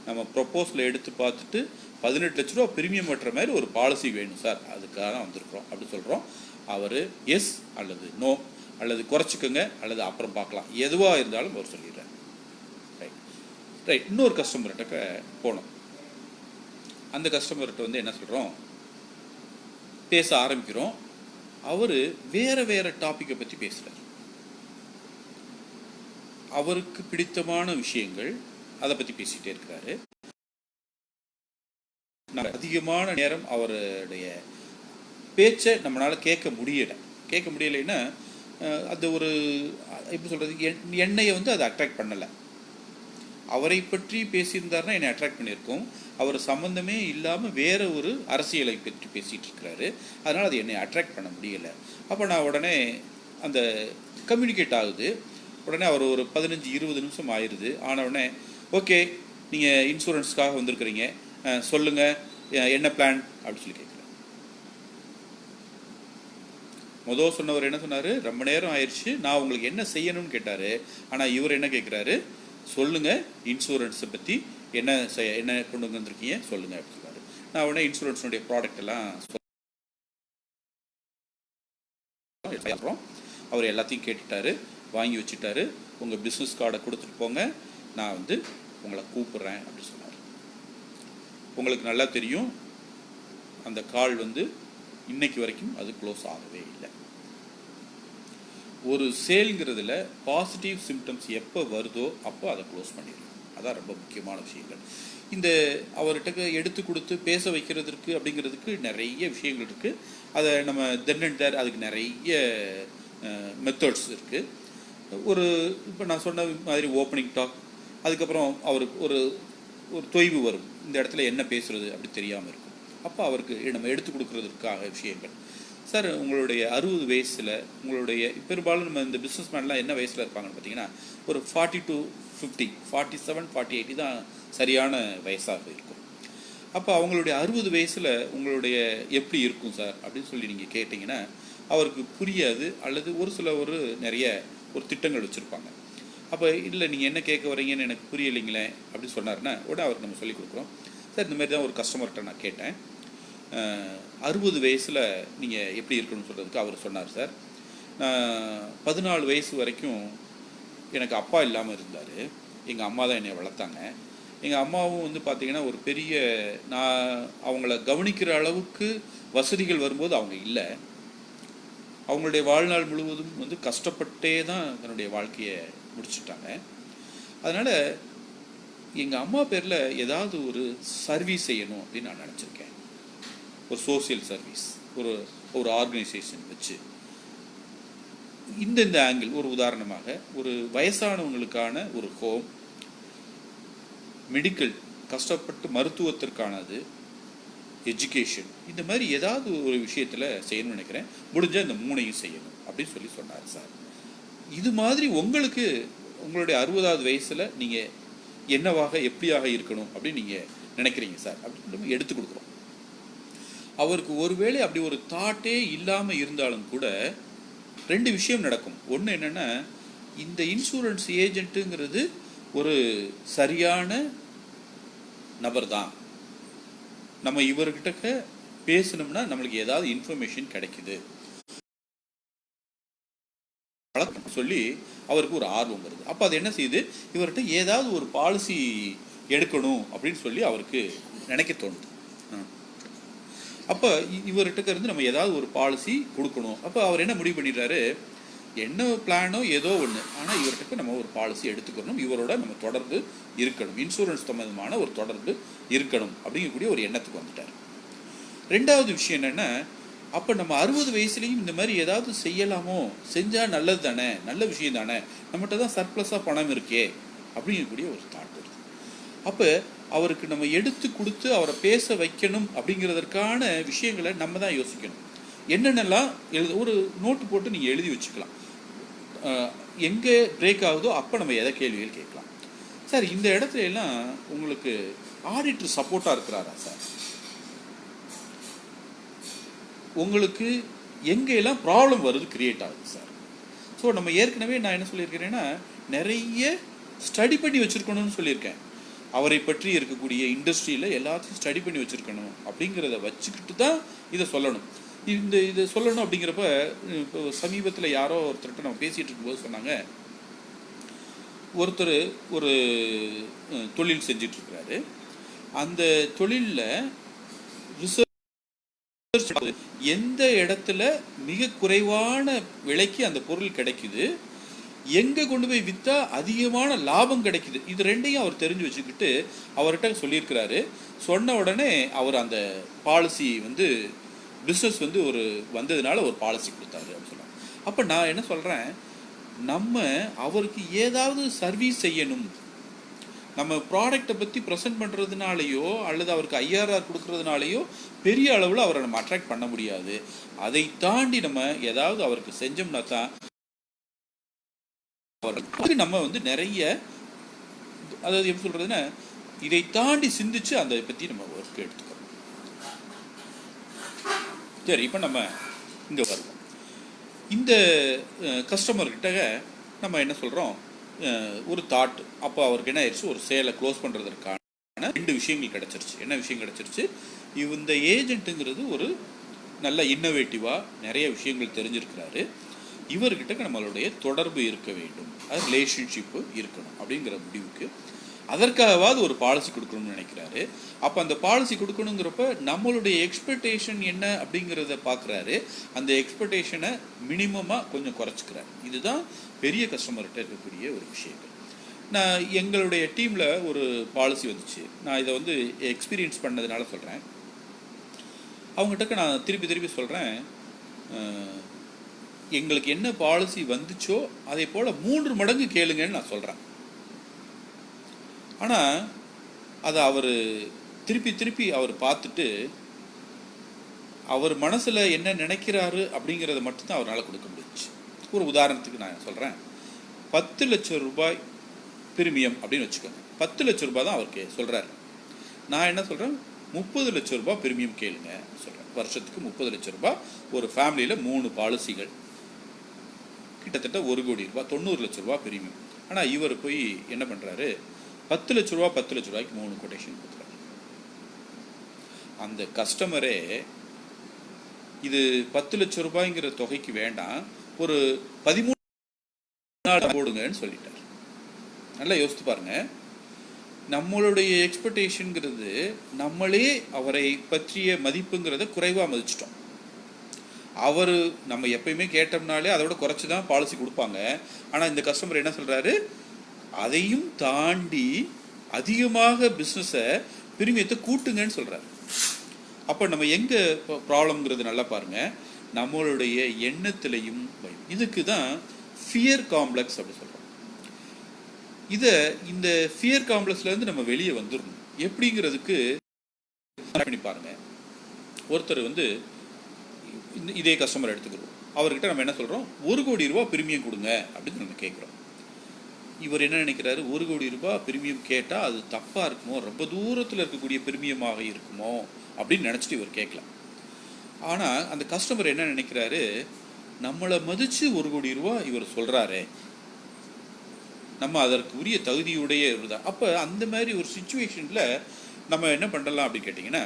நம்ம ப்ரொப்போஸில் எடுத்து பார்த்துட்டு 18 லட்ச ரூபா ப்ரீமியம் கட்டுற மாதிரி ஒரு பாலிசி வேணும் சார், அதுக்காக தான் வந்திருக்கிறோம் அப்படி சொல்கிறோம். அவர் எஸ் அல்லது நோ அல்லது குறைச்சிக்கோங்க அல்லது அப்புறம் பார்க்கலாம், எதுவாக இருந்தாலும் அவர் சொல்லிடுறார். Right right. இன்னொரு கஸ்டமர்கிட்ட போனோம். அந்த கஸ்டமர்கிட்ட வந்து என்ன சொல்கிறோம், பேச ஆரம்பிக்கிறோம். அவர் வேறு டாப்பிக்கை பற்றி பேசுகிறார். அவருக்கு பிடித்தமான விஷயங்கள் அதை பற்றி பேசிகிட்டே இருக்கிறாரு. அதிகமான நேரம் அவருடைய பேச்சை நம்மளால் கேட்க முடியலைன்னா அது ஒரு எப்படி சொல்கிறது, என்னையை வந்து அதை அட்ராக்ட் பண்ணலை. அவரை பற்றி பேசியிருந்தாருன்னா என்னை அட்ராக்ட் பண்ணியிருக்கோம். அவர் சம்மந்தமே இல்லாமல் வேறு ஒரு அரசியலை பற்றி பேசிகிட்டு இருக்கிறாரு. அதனால் அது என்னை அட்ராக்ட் பண்ண முடியலை. அப்போ நான் உடனே அந்த கம்யூனிகேட் ஆகுது. உடனே அவர் ஒரு 15-20 நிமிஷம் ஆயிடுது. ஆன உடனே ஓகே, நீங்கள் இன்சூரன்ஸ்க்காக வந்திருக்கிறீங்க, சொல்லுங்கள் என்ன பிளான் அப்படின்னு சொல்லி கேட்குறேன். மொதல் சொன்னவர் என்ன சொன்னார், ரொம்ப நேரம் ஆயிடுச்சு, நான் உங்களுக்கு என்ன செய்யணும்னு கேட்டார். ஆனால் இவர் என்ன கேட்குறாரு, சொல்லுங்கள் இன்சூரன்ஸை பற்றி என்ன கொண்டு வந்திருக்கீங்க சொல்லுங்கள் அப்படின்னு சொன்னார். நான் உடனே இன்சூரன்ஸுடைய ப்ராடக்ட் எல்லாம் சொல்கிறோம். அவர் எல்லாத்தையும் கேட்டுட்டாரு, வாங்கி வச்சுட்டாரு. உங்கள் பிஸ்னஸ் கார்டை கொடுத்துட்டு போங்க, நான் வந்து உங்களை கூப்பிட்றேன் அப்படி சொன்னார். உங்களுக்கு நல்லா தெரியும், அந்த கால் வந்து இன்னைக்கு வரைக்கும் அது க்ளோஸ் ஆகவே இல்லை. ஒரு சேல்ங்கிறதுல பாசிட்டிவ் சிம்டம்ஸ் எப்போ வருதோ அப்போ அதை க்ளோஸ் பண்ணிடணும். அதான் ரொம்ப முக்கியமான விஷயங்கள். இந்த அவர்கிட்ட எடுத்து கொடுத்து பேச வைக்கிறதுக்கு அப்படிங்கிறதுக்கு நிறைய விஷயங்கள் இருக்குது. அதை நம்ம தென் அண்ட் தேர் அதுக்கு நிறைய மெத்தட்ஸ் இருக்குது. ஒரு இப்போ நான் சொன்ன மாதிரி ஓப்பனிங் டாக், அதுக்கப்புறம் அவருக்கு ஒரு ஒரு தொய்வு வரும், இந்த இடத்துல என்ன பேசுகிறது அப்படி தெரியாமல் இருக்கும். அப்போ அவருக்கு நம்ம எடுத்து கொடுக்குறதுக்காக விஷயங்கள். சார், உங்களுடைய 60 வயசில் உங்களுடைய பெரும்பாலும் நம்ம இந்த பிஸ்னஸ் மேன்லாம் என்ன வயசில் இருப்பாங்கன்னு பார்த்தீங்கன்னா ஒரு 40 to 50, 47, 48 தான் சரியான வயசாக இருக்கும். அப்போ அவங்களுடைய 60 வயசில் உங்களுடைய எப்படி இருக்கும் சார் அப்படின்னு சொல்லி நீங்கள் கேட்டிங்கன்னா அவருக்கு புரியாது. அல்லது ஒரு நிறைய திட்டங்கள் வச்சுருப்பாங்க. அப்போ இல்லை நீங்கள் என்ன கேட்க வரீங்கன்னு எனக்கு புரியலைங்களே அப்படின்னு சொன்னார்னா உடனே அவருக்கு நம்ம சொல்லிக் கொடுக்குறோம். சார், இந்த மாதிரி தான் ஒரு கஸ்டமர்கிட்ட நான் கேட்டேன், 60 வயசில் நீங்கள் எப்படி இருக்கணும்னு சொல்கிறதுக்கு அவர் சொன்னார். சார், நான் 14 வயசு வரைக்கும் எனக்கு அப்பா இல்லாமல் இருந்தார். எங்கள் அம்மா தான் என்னை வளர்த்தாங்க. எங்கள் அம்மாவும் வந்து பார்த்திங்கன்னா ஒரு பெரிய நான் அவங்கள கவனிக்கிற அளவுக்கு வசதிகள் வரும்போது அவங்க இல்லை. அவங்களுடைய வாழ்நாள் முழுவதும் வந்து கஷ்டப்பட்டே தான் தன்னுடைய வாழ்க்கையை முடிச்சுட்டாங்க. அதனால் எங்கள் அம்மா பேரில் ஏதாவது ஒரு சர்வீஸ் செய்யணும் அப்படின்னு நான் நினச்சிருக்கேன். ஒரு சோசியல் சர்வீஸ், ஒரு ஆர்கனைசேஷன் வச்சு இந்த ஆங்கிள். ஒரு உதாரணமாக ஒரு வயசானவங்களுக்கான ஒரு ஹோம், மெடிக்கல் கஷ்டப்பட்டு மருத்துவத்திற்கானது, எஜுகேஷன், இந்த மாதிரி ஏதாவது ஒரு விஷயத்தில் செய்யணும்னு நினைக்கிறேன். முடிஞ்சால் இந்த 3ஐயும் செய்யணும் அப்படின்னு சொல்லி சொன்னார். சார், இது மாதிரி உங்களுக்கு உங்களுடைய 60வது வயசில் நீங்கள் என்னவாக எப்படியாக இருக்கணும் அப்படின்னு நீங்கள் நினைக்கிறீங்க சார் அப்படின்னு எடுத்து கொடுக்குறோம். அவருக்கு ஒருவேளை அப்படி ஒரு தாட்டே இல்லாமல் இருந்தாலும் கூட 2 விஷயம் நடக்கும். ஒன்று என்னென்னா, இந்த இன்சூரன்ஸ் ஏஜென்ட்டுங்கிறது ஒரு சரியான நபர் தான், நம்ம இவர்கிட்ட பேசணும்னா நம்மளுக்கு ஏதாவது இன்ஃபர்மேஷன் கிடைக்குது சொல்லி அவருக்கு ஒரு ஆர்வம் வருது. அப்போ அது என்ன செய்யுது, இவர்கிட்ட ஏதாவது ஒரு பாலிசி எடுக்கணும் அப்படின்னு சொல்லி அவருக்கு நினைக்க தோணுது. அப்போ இவர்கிட்ட இருந்து நம்ம ஏதாவது ஒரு பாலிசி கொடுக்கணும். அப்போ அவர் என்ன முடிவு பண்ணிடுறாரு, என்ன பிளானோ ஏதோ ஒன்று, ஆனால் இவர்கிட்ட நம்ம ஒரு பாலிசி எடுத்துக்கணும், இவரோட நம்ம தொடர்பு இருக்கணும், இன்சூரன்ஸ் சம்பந்தமான ஒரு தொடர்பு இருக்கணும் அப்படிங்கக்கூடிய ஒரு எண்ணத்துக்கு வந்துட்டார். ரெண்டாவது விஷயம் என்னென்னா, அப்போ நம்ம 60 வயசுலேயும் இந்த மாதிரி ஏதாவது செய்யலாமோ, செஞ்சால் நல்லது தானே, நல்ல விஷயம் தானே, நம்மகிட்ட தான் சர்ப்ளஸாக பணம் இருக்கே அப்படிங்கக்கூடிய ஒரு தாட் வருது. அப்போ அவருக்கு நம்ம எடுத்து கொடுத்து அவரை பேச வைக்கணும் அப்படிங்கிறதற்கான விஷயங்களை நம்ம தான் யோசிக்கணும். என்னென்னலாம் ஒரு நோட்டு போட்டு நீங்கள் எழுதி வச்சுக்கலாம். எங்கே பிரேக் ஆகுதோ அப்போ நம்ம எதை கேள்விகள் கேட்கலாம். சார் இந்த இடத்துல எல்லாம் உங்களுக்கு ஆடிட்டர் சப்போர்ட்டாக இருக்கிறாரா சார்? உங்களுக்கு எங்கெல்லாம் ப்ராப்ளம் வருது கிரியேட் ஆகுது சார்? ஸோ நம்ம ஏற்கனவே நான் என்ன சொல்லியிருக்கிறேன்னா, நிறைய ஸ்டடி பண்ணி வச்சுருக்கணும்னு சொல்லியிருக்கேன். அவரை பற்றி இருக்கக்கூடிய இண்டஸ்ட்ரியில் எல்லாத்தையும் ஸ்டடி பண்ணி வச்சுருக்கணும். அப்படிங்கிறத வச்சுக்கிட்டு தான் இதை சொல்லணும். இதை சொல்லணும் அப்படிங்கிறப்ப இப்போ சமீபத்தில் யாரோ ஒருத்தர்கிட்ட நம்ம பேசிகிட்டு இருக்கும்போது சொன்னாங்க, ஒருத்தர் ஒரு தொழில் செஞ்சிட்ருக்கிறாரு. அந்த தொழிலில் ரிசர்ச் எந்த இடத்துல மிக குறைவான விலைக்கு அந்த பொருள் கிடைக்குது, எங்கே கொண்டு போய் விற்றா அதிகமான லாபம் கிடைக்குது, இது ரெண்டையும் அவர் தெரிஞ்சு வச்சுக்கிட்டு அவர்கிட்ட சொல்லியிருக்கிறாரு. சொன்ன உடனே அவர் அந்த பாலிசி பிஸ்னஸ் ஒரு வந்ததுனால ஒரு பாலிசி கொடுத்தாரு அப்படின்னு சொன்னாங்க. அப்போ நான் என்ன சொல்கிறேன், நம்ம அவருக்கு ஏதாவது சர்வீஸ் செய்யணும். நம்ம ப்ராடக்டை பற்றி ப்ரெசென்ட் பண்ணுறதுனாலையோ அல்லது அவருக்கு ஐஆர்ஆர் கொடுக்கறதுனாலையோ பெரிய அளவில் அவரை நம்ம அட்ராக்ட் பண்ண முடியாது. அதை தாண்டி நம்ம ஏதாவது அவருக்கு செஞ்சோம்னா தான் நம்ம நிறைய, அதாவது எப்படி சொல்கிறதுன்னா, இதை தாண்டி சிந்திச்சு அதை பற்றி நம்ம ஒர்க் எடுத்துக்கிறோம். சரி, இப்போ நம்ம இங்கே வருவோம். இந்த கஸ்டமர்கிட்ட நம்ம என்ன சொல்கிறோம், ஒரு தாட். அப்போ அவருக்கு என்ன ஆயிடுச்சு, ஒரு சேலை க்ளோஸ் பண்ணுறதுக்கான 2 விஷயங்கள் கிடச்சிருச்சு. என்ன விஷயம் கிடச்சிருச்சு, இந்த ஏஜென்ட்டுங்கிறது ஒரு நல்ல இன்னோவேட்டிவாக நிறைய விஷயங்கள் தெரிஞ்சிருக்கிறாரு. இவர்கிட்ட நம்மளுடைய தொடர்பு இருக்க வேண்டும், அது ரிலேஷன்ஷிப்பு இருக்கணும் அப்படிங்கிற முடிவுக்கு அதற்காகவாது ஒரு பாலிசி கொடுக்கணும்னு நினைக்கிறாரு. அப்போ அந்த பாலிசி கொடுக்கணுங்கிறப்ப நம்மளுடைய எக்ஸ்பெக்டேஷன் என்ன அப்படிங்கிறத பார்க்குறாரு. அந்த எக்ஸ்பெக்டேஷனை மினிமமாக கொஞ்சம் குறைச்சிக்கிறார். இதுதான் பெரிய கஸ்டமர்கிட்ட இருக்கக்கூடிய ஒரு விஷயங்கள். நான் எங்களுடைய டீமில் ஒரு பாலிசி வந்துச்சு. நான் இதை எக்ஸ்பீரியன்ஸ் பண்ணதுனால சொல்கிறேன். அவங்ககிட்ட நான் திருப்பி சொல்கிறேன், எங்களுக்கு என்ன பாலிசி வந்துச்சோ அதே போல் 3 மடங்கு கேளுங்கன்னு நான் சொல்கிறேன். ஆனால் அதை அவர் திருப்பி அவர் பார்த்துட்டு அவர் மனசில் என்ன நினைக்கிறாரு அப்படிங்கிறத மட்டும்தான் அவரால் கொடுக்க முடிஞ்சிச்சு. ஒரு உதாரணத்துக்கு நான் சொல்கிறேன், 10 லட்சம் ரூபாய் பிரீமியம் அப்படின்னு வச்சுக்கோங்க. 10 லட்சம் ரூபாய் தான் அவருக்கு சொல்கிறார். நான் என்ன சொல்கிறேன், 30 லட்சம் ரூபாய் பிரீமியம் கேளுங்க சொல்கிறேன். வருஷத்துக்கு 30 லட்சம் ரூபாய், ஒரு ஃபேமிலியில் 3 பாலிசிகள், கிட்டத்தட்ட 1 கோடி ரூபாய், 90 லட்சம் ரூபாய் பிரீமியம். ஆனால் இவர் போய் என்ன பண்ணுறாரு, 10 லட்ச ரூபாய்க்கு 3 கொட்டேஷன் கொடுத்துறாரு. அந்த கஸ்டமரே இது 10 லட்சம் ரூபாய்ங்கிற தொகைக்கு வேண்டாம், ஒரு 13 நாள் போடுங்கன்னு சொல்லிட்டார். நல்லா யோசித்து பாருங்க. நம்மளுடைய எக்ஸ்பெக்டேஷன்ங்கிறது, நம்மளே அவரை பற்றிய மதிப்புங்கிறத குறைவாக மதிச்சிட்டோம். அவர் நம்ம எப்பயுமே கேட்டோம்னாலே அதோட குறைச்சி தான் பாலிசி கொடுப்பாங்க. ஆனால் இந்த கஸ்டமர் என்ன சொல்கிறாரு, அதையும் தாண்டி அதிகமாக பிஸ்னஸை பிரீமியத்தை கூட்டுங்கன்னு சொல்கிறார். அப்போ நம்ம எங்கே ப்ராப்ளம்ங்கிறது நல்லா பாருங்கள், நம்மளுடைய எண்ணத்திலையும் பயம். இதுக்கு தான் ஃபியர் காம்ப்ளெக்ஸ் அப்படி சொல்கிறோம். இந்த ஃபியர் காம்ப்ளெக்ஸ்லேருந்து நம்ம வெளியே வந்துடணும். எப்படிங்கிறதுக்கு பண்ணி பாருங்கள். ஒருத்தர் இதே கஸ்டமர் எடுத்துக்கிறோம். அவர்கிட்ட நம்ம என்ன சொல்கிறோம், 1 கோடி ரூபா பிரீமியம் கொடுங்க அப்படின்னு நம்ம கேட்குறோம். இவர் என்ன நினைக்கிறாரு, 1 கோடி ரூபாய் பிரீமியம் கேட்டால் அது தப்பாக இருக்குமோ, ரொம்ப தூரத்தில் இருக்கக்கூடிய பிரீமியமாக இருக்குமோ அப்படின்னு நினச்சிட்டு இவர் கேட்கலாம். ஆனால் அந்த கஸ்டமர் என்ன நினைக்கிறாரு, நம்மளை மதித்து 1 கோடி ரூபாய் இவர் சொல்கிறாரே, நம்ம அதற்கு உரிய தகுதியுடைய இருந்தால். அப்போ அந்த மாதிரி ஒரு சுச்சுவேஷனில் நம்ம என்ன பண்ணலாம் அப்படின்னு கேட்டிங்கன்னா,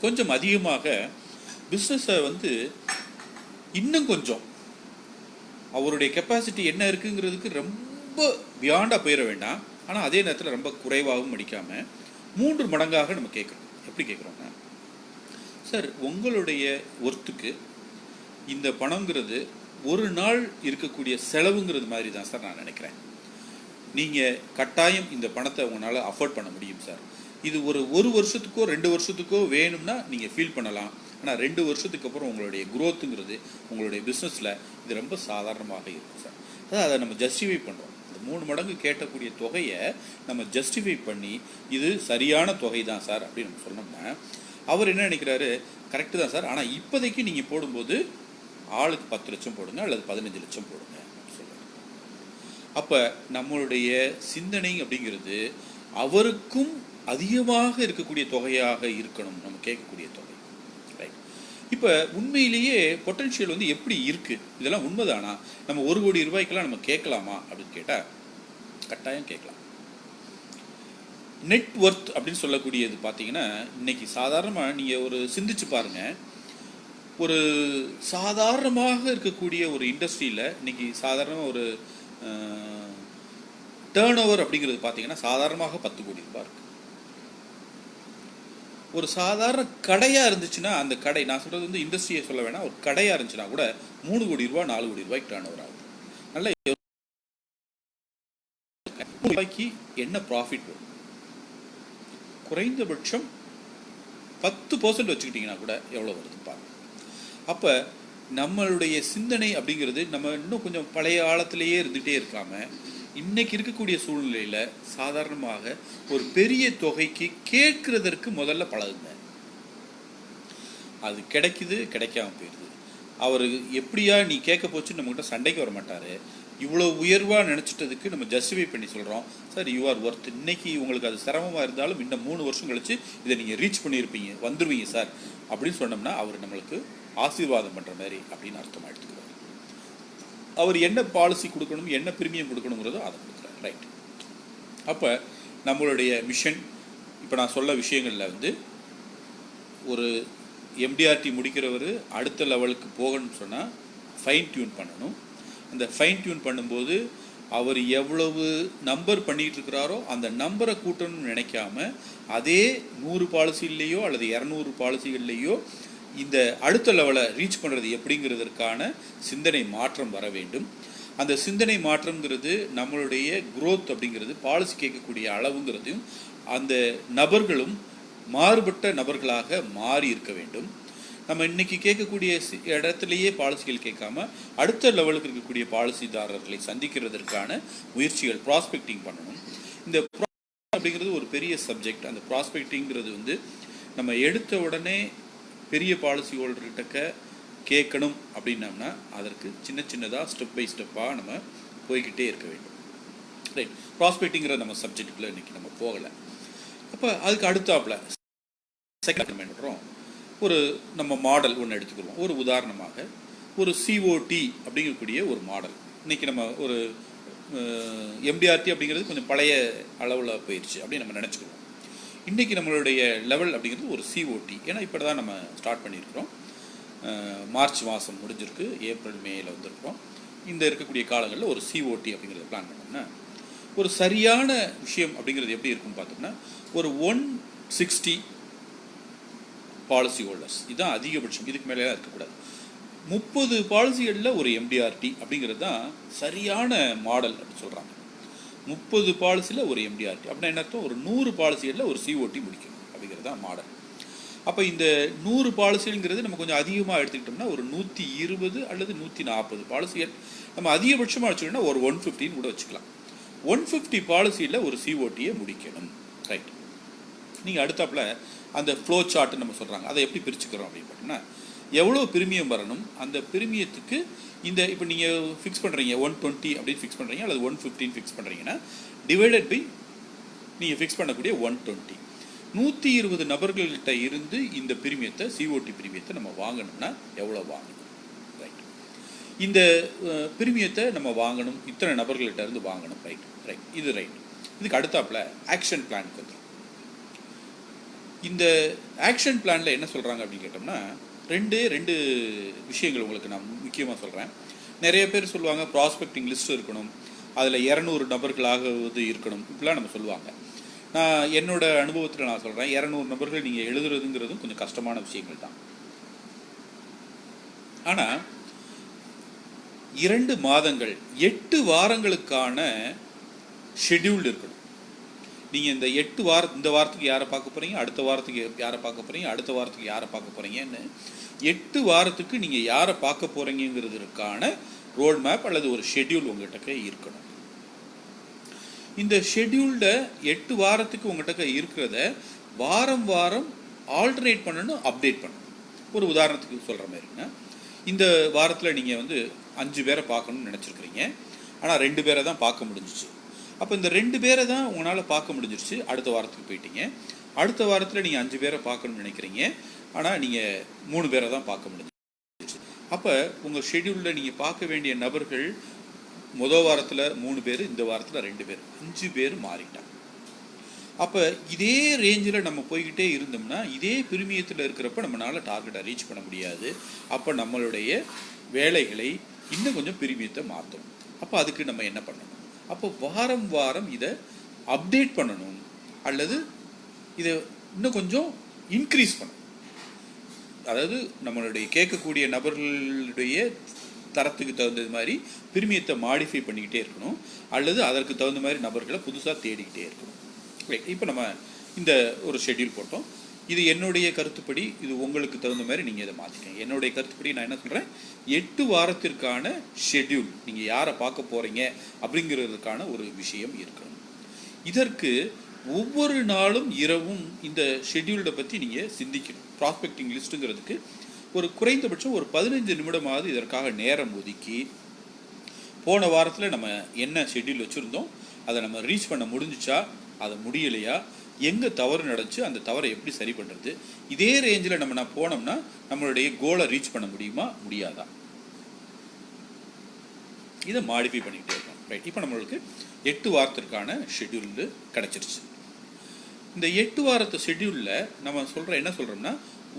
கொஞ்சம் அதிகமாக பிஸ்னஸை இன்னும் கொஞ்சம் அவருடைய கெப்பாசிட்டி என்ன இருக்குங்கிறதுக்கு ரொம்ப பியாண்டாக போயிட வேண்டாம். ஆனால் அதே நேரத்தில் ரொம்ப குறைவாகவும் அடிக்காமல் 3 மடங்காக நம்ம கேட்குறோம். எப்படி கேட்குறோங்க, சார் உங்களுடைய ஒர்த்துக்கு இந்த பணங்கிறது ஒரு நாள் இருக்கக்கூடிய செலவுங்கிறது மாதிரி தான் சார் நான் நினைக்கிறேன். நீங்கள் கட்டாயம் இந்த பணத்தை உங்களால் அஃபோர்ட் பண்ண முடியும் சார். இது ஒரு வருஷத்துக்கோ 2 வருஷத்துக்கோ வேணும்னா நீங்கள் ஃபீல் பண்ணலாம். ஆனால் 2 வருஷத்துக்கு அப்புறம் உங்களுடைய குரோத்துங்கிறது உங்களுடைய பிஸ்னஸில் இது ரொம்ப சாதாரணமாக இருக்கும் சார். அதான் அதை நம்ம ஜஸ்டிஃபை பண்ணுறோம். இந்த 3 மடங்கு கேட்டக்கூடிய தொகையை நம்ம ஜஸ்டிஃபை பண்ணி இது சரியான தொகை தான் சார் அப்படின்னு நம்ம சொன்னோம்னா அவர் என்ன நினைக்கிறாரு, கரெக்டு தான் சார், ஆனால் இப்போதைக்கு நீங்கள் போடும்போது ஆளுக்கு 10 லட்சம் போடுங்க அல்லது 15 லட்சம் போடுங்க அப்படின்னு சொல்கிறார். அப்போ நம்மளுடைய சிந்தனை அப்படிங்கிறது அவருக்கும் அதிகமாக இருக்கக்கூடிய தொகையாக இருக்கணும் நம்ம கேட்கக்கூடிய தொகை. ரைட். இப்போ உண்மையிலேயே பொட்டன்ஷியல் வந்து எப்படி இருக்குது, இதெல்லாம் உண்மைதானா, நம்ம 1 கோடி ரூபாய்க்கெல்லாம் நம்ம கேட்கலாமா அப்படின்னு கேட்டால் கட்டாயம் கேட்கலாம். நெட் ஒர்த் அப்படின்னு சொல்லக்கூடியது பார்த்தீங்கன்னா இன்னைக்கு சாதாரணமாக நீங்கள் ஒரு சிந்திச்சு பாருங்கள். ஒரு சாதாரணமாக இருக்கக்கூடிய ஒரு இண்டஸ்ட்ரியில் இன்னைக்கு சாதாரணமாக ஒரு டேர்ன் ஓவர் அப்படிங்கிறது பார்த்தீங்கன்னா சாதாரணமாக 10 கோடி ரூபாய் இருக்குது. ஒரு சாதாரண கடையாக இருந்துச்சுன்னா அந்த கடை, நான் சொல்கிறது வந்து இண்டஸ்ட்ரியை சொல்ல வேணாம், ஒரு கடையாக இருந்துச்சுன்னா கூட 3 கோடி ரூபாய் 4 கோடி ரூபாய்க்கு டேர்ன் ஓவர் ஆகுது. நல்ல ரூபாய்க்கு என்ன ப்ராஃபிட் வரும்? குறைந்தபட்சம் 10% வச்சுக்கிட்டிங்கன்னா கூட எவ்வளோ வருது பாருங்க. அப்போ நம்மளுடைய சிந்தனை அப்படிங்கிறது நம்ம இன்னும் கொஞ்சம் பழைய காலத்திலேயே இருந்துகிட்டே இருக்காமல் இன்னைக்கு இருக்கக்கூடிய சூழ்நிலையில் சாதாரணமாக ஒரு பெரிய தொகைக்கு கேட்குறதற்கு முதல்ல பழகுங்க. அது கிடைக்குது, கிடைக்காம போயிடுது. அவர் எப்படியா நீ கேட்க போச்சுன்னு நம்மகிட்ட சண்டைக்கு வர மாட்டார். இவ்வளோ உயர்வாக நினச்சிட்டதுக்கு நம்ம ஜஸ்டிஃபை பண்ணி சொல்கிறோம், சார் யூ ஆர் ஒர்த். இன்னைக்கு உங்களுக்கு அது சிரமமாக இருந்தாலும் இன்னும் 3 வருஷம் கழிச்சு இதை நீங்கள் ரீச் பண்ணியிருப்பீங்க, வந்துடுவீங்க சார் அப்படின்னு சொன்னோம்னா அவர் நம்மளுக்கு ஆசீர்வாதம் பண்ணுற மாதிரி அப்படின்னு அர்த்தமாக எடுத்துக்கிறார். அவர் என்ன பாலிசி கொடுக்கணும், என்ன பிரீமியம் கொடுக்கணுங்கிறதோ அதை கொடுக்குறாரு. ரைட். அப்போ நம்மளுடைய மிஷன் இப்போ நான் சொல்ல விஷயங்களில் வந்து ஒரு எம்டிஆர்டி முடிக்கிறவர் அடுத்த லெவலுக்கு போகணும்னு சொன்னால் ஃபைன் டியூன் பண்ணணும். அந்த ஃபைன் டியூன் பண்ணும்போது அவர் எவ்வளவு நம்பர் பண்ணிகிட்டு இருக்கிறாரோ அந்த நம்பரை கூட்டணும்னு நினைக்காம அதே 100 பாலிசிகள்லேயோ அல்லது 200 பாலிசிகள்லேயோ இந்த அடுத்த லெவலை ரீச் பண்ணுறது எப்படிங்கிறதுக்கான சிந்தனை மாற்றம் வர வேண்டும். அந்த சிந்தனை மாற்றம்ங்கிறது நம்மளுடைய குரோத் அப்படிங்கிறது பாலிசி கேட்கக்கூடிய அளவுங்கிறதையும் அந்த நபர்களும் மாறுபட்ட நபர்களாக மாறி இருக்க வேண்டும். நம்ம இன்னைக்கு கேட்கக்கூடிய இடத்துலையே பாலிசிகள் கேட்காம அடுத்த லெவலுக்கு இருக்கக்கூடிய பாலிசிதாரர்களை சந்திக்கிறதற்கான முயற்சிகள் ப்ராஸ்பெக்டிங் பண்ணணும். இந்த அப்படிங்கிறது ஒரு பெரிய சப்ஜெக்ட். அந்த ப்ராஸ்பெக்டிங்கிறது வந்து நம்ம எடுத்த உடனே பெரிய பாலிசி ஹோல்டர்கிட்ட கேட்கணும் அப்படின்னம்னா அதற்கு சின்ன சின்னதாக ஸ்டெப் பை ஸ்டெப்பாக நம்ம போய்கிட்டே இருக்க வேண்டும். ரைட். ப்ராஸ்பெக்டிங்கிற நம்ம சப்ஜெக்டில் இன்னைக்கு நம்ம போகலை. அப்போ அதுக்கு அடுத்தாப்புல செகண்ட் பண்ணுறோம். ஒரு நம்ம மாடல் ஒன்று எடுத்துக்கிறோம். ஒரு உதாரணமாக ஒரு சிஓடி அப்படிங்கக்கூடிய ஒரு மாடல். இன்றைக்கி நம்ம ஒரு எம்டிஆர்டி அப்படிங்கிறது கொஞ்சம் பழைய அளவில் போயிடுச்சு அப்படின்னு நம்ம நினச்சிக்கிறோம். இன்றைக்கி நம்மளுடைய லெவல் அப்படிங்கிறது ஒரு சிஓடி. ஏன்னா இப்போ தான் நம்ம ஸ்டார்ட் பண்ணியிருக்கிறோம். மார்ச் மாதம் முடிஞ்சிருக்கு, ஏப்ரல் மேயில் வந்திருக்கிறோம். இந்த இருக்கக்கூடிய காலங்களில் ஒரு சிஓடி அப்படிங்கிறத பிளான் பண்ணோம்னா ஒரு சரியான விஷயம் அப்படிங்கிறது எப்படி இருக்குன்னு பார்த்தோம்னா ஒரு 160 பாலிசி ஹோல்டர்ஸ், இதுதான் அதிகபட்சம். இதுக்கு மேலே இருக்கக்கூடாது. 30 பாலிசிகளில் ஒரு எம்டிஆர்டி அப்படிங்கிறது தான் சரியான மாடல் அப்படின்னு சொல்கிறாங்க. 30 பாலிசியில் ஒரு எம்டிஆர்டி அப்படின்னா என்ன அர்த்தம்? ஒரு 100 பாலிசிகளில் ஒரு சிஓடி முடிக்கணும் அப்படிங்கிறது தான் மாடல். அப்போ இந்த 100 பாலிசிங்கிறது நம்ம கொஞ்சம் அதிகமாக எடுத்துக்கிட்டோம்னா ஒரு 120 அல்லது 140 பாலிசிகள் நம்ம அதிகபட்சமாக வச்சுக்கணும்னா ஒரு 115 கூட வச்சுக்கலாம். 150 பாலிசியில் ஒரு சிஓடியை முடிக்கணும். ரைட். நீங்கள் அடுத்தாப்பில் அந்த ஃப்ளோ சார்ட்டு நம்ம சொல்கிறாங்க, அதை எப்படி பிரிச்சுக்கிறோம் அப்படின்னு பார்த்தோம்னா எவ்வளோ பிரிமியம் வரணும், அந்த பிரிமியத்துக்கு இந்த இப்போ நீங்கள் ஃபிக்ஸ் பண்ணுறீங்க 120 அப்படின்னு ஃபிக்ஸ் பண்ணுறீங்க அல்லது 115 ஃபிக்ஸ் பண்ணுறீங்கன்னா டிவைடட் பை நீங்கள் ஃபிக்ஸ் பண்ணக்கூடிய 120. 120 நபர்கள்கிட்ட இருந்து இந்த பிரிமியத்தை சிஓடி பிரிமியத்தை நம்ம வாங்கணும்னா எவ்வளோ வாங்கணும்? ரைட். இந்த பிரிமியத்தை நம்ம வாங்கணும், இத்தனை நபர்கள்கிட்ட இருந்து வாங்கணும். ரைட் ரைட் இது ரைட். இதுக்கு அடுத்தாப்பில் ஆக்ஷன் பிளானுக்கு வந்து இந்த ஆக்ஷன் பிளானில் என்ன சொல்கிறாங்க அப்படின்னு கேட்டோம்னா ரெண்டு விஷயங்கள் உங்களுக்கு நான் முக்கியமாக சொல்கிறேன். நிறைய பேர் சொல்லுவாங்க ப்ராஸ்பெக்டிங் லிஸ்ட் இருக்கணும், அதில் 200 நபர்களாக இருக்கணும், இப்படிலாம் நம்ம சொல்லுவாங்க. நான் என்னோட அனுபவத்தில் நான் சொல்கிறேன், 200 நபர்கள் நீங்கள் எழுதுறதுங்கிறதும் கொஞ்சம் கஷ்டமான விஷயங்கள் தான். ஆனால் 2 மாதங்கள் 8 வாரங்களுக்கான ஷெட்யூல் இருக்கணும். நீங்கள் இந்த 8 வாரம், இந்த வாரத்துக்கு யாரை பார்க்க போகிறீங்க, அடுத்த வாரத்துக்கு யாரை பார்க்க போகிறீங்க, அடுத்த வாரத்துக்கு யாரை பார்க்க போகிறீங்கன்னு 8 வாரத்துக்கு நீங்கள் யாரை பார்க்க போகிறீங்கிறதுக்கான ரோட் மேப் அல்லது ஒரு ஷெட்யூல் உங்கள்கிட்ட இருக்கணும். இந்த ஷெட்யூல்ட 8 வாரத்துக்கு உங்கள்கிட்ட இருக்கிறத வாரம் வாரம் ஆல்டர்னேட் பண்ணணும், அப்டேட் பண்ணணும். ஒரு உதாரணத்துக்கு சொல்கிற மாதிரிங்க, இந்த வாரத்தில் நீங்கள் 5 பேரை பார்க்கணும்னு நினச்சிருக்கிறீங்க, ஆனால் 2 பேரை தான் பார்க்க முடிஞ்சிச்சு. அப்போ இந்த 2 பேரை தான் உங்களால் பார்க்க முடிஞ்சிருச்சு, அடுத்த வாரத்துக்கு போயிட்டீங்க. அடுத்த வாரத்தில் நீங்கள் 5 பேரை பார்க்கணும்னு நினைக்கிறீங்க, ஆனால் நீங்கள் 3 பேரை தான் பார்க்க முடிஞ்சிருச்சு. அப்போ உங்கள் ஷெட்யூலில் நீங்கள் பார்க்க வேண்டிய நபர்கள் முதல் வாரத்தில் 3 பேர், இந்த வாரத்தில் 2 பேர், 5 பேர் மாறிட்டாங்க. அப்போ இதே ரேஞ்சில் நம்ம போய்கிட்டே இருந்தோம்னா, இதே பிரிமியத்தில் இருக்கிறப்ப நம்மளால் டார்கெட்டை ரீச் பண்ண முடியாது. அப்போ நம்மளுடைய வேலைகளை இன்னும் கொஞ்சம் பிரிமியத்தை மாற்றணும். அப்போ அதுக்கு நம்ம என்ன பண்ணணும்? அப்போ வாரம் வாரம் இதை அப்டேட் பண்ணணும், அல்லது இதை இன்னும் கொஞ்சம் இன்க்ரீஸ் பண்ணணும். அதாவது நம்மளுடைய கேட்கக்கூடிய நபர்களுடைய தரத்துக்கு தகுந்தது மாதிரி பிரிமியத்தை மாடிஃபை பண்ணிக்கிட்டே இருக்கணும், அல்லது அதற்கு தகுந்த மாதிரி நபர்களை புதுசாக தேடிக்கிட்டே இருக்கணும். இப்போ நம்ம இந்த ஒரு ஷெட்யூல் போட்டோம். இது என்னுடைய கருத்துப்படி, இது உங்களுக்கு தகுந்த மாதிரி நீங்கள் இதை மாற்றிக்கங்க. என்னுடைய கருத்துப்படி நான் என்ன சொல்கிறேன், 8 வாரத்திற்கான ஷெட்யூல், நீங்கள் யாரை பார்க்க போகிறீங்க அப்படிங்கிறதுக்கான ஒரு விஷயம் இருக்கணும். இதற்கு ஒவ்வொரு நாளும் இரவும் இந்த ஷெட்யூலை பற்றி நீங்கள் சிந்திக்கணும். ப்ராஸ்பெக்டிங் லிஸ்ட்டுங்கிறதுக்கு ஒரு குறைந்தபட்சம் ஒரு 15 நிமிடமாவது இதற்காக நேரம் ஒதுக்கி, போன வாரத்தில் நம்ம என்ன ஷெட்யூல் வச்சுருந்தோம், அதை நம்ம ரீச் பண்ண முடிஞ்சிச்சா, அதை முடியலையா, எங்கே தவறு நடந்துச்சு, அந்த தவறை எப்படி சரி பண்ணுறது, இதே ரேஞ்சில் நம்ம போனோம்னா நம்மளுடைய கோலை ரீச் பண்ண முடியுமா முடியாதா, இதை மாடிஃபை பண்ணிக்கிட்டே இருக்கோம். ரைட், இப்போ நம்மளுக்கு 8 வாரத்திற்கான ஷெட்யூல் கிடச்சிருச்சு. இந்த 8 வாரத்து ஷெட்யூலில் நம்ம என்ன சொல்கிறோம்னா,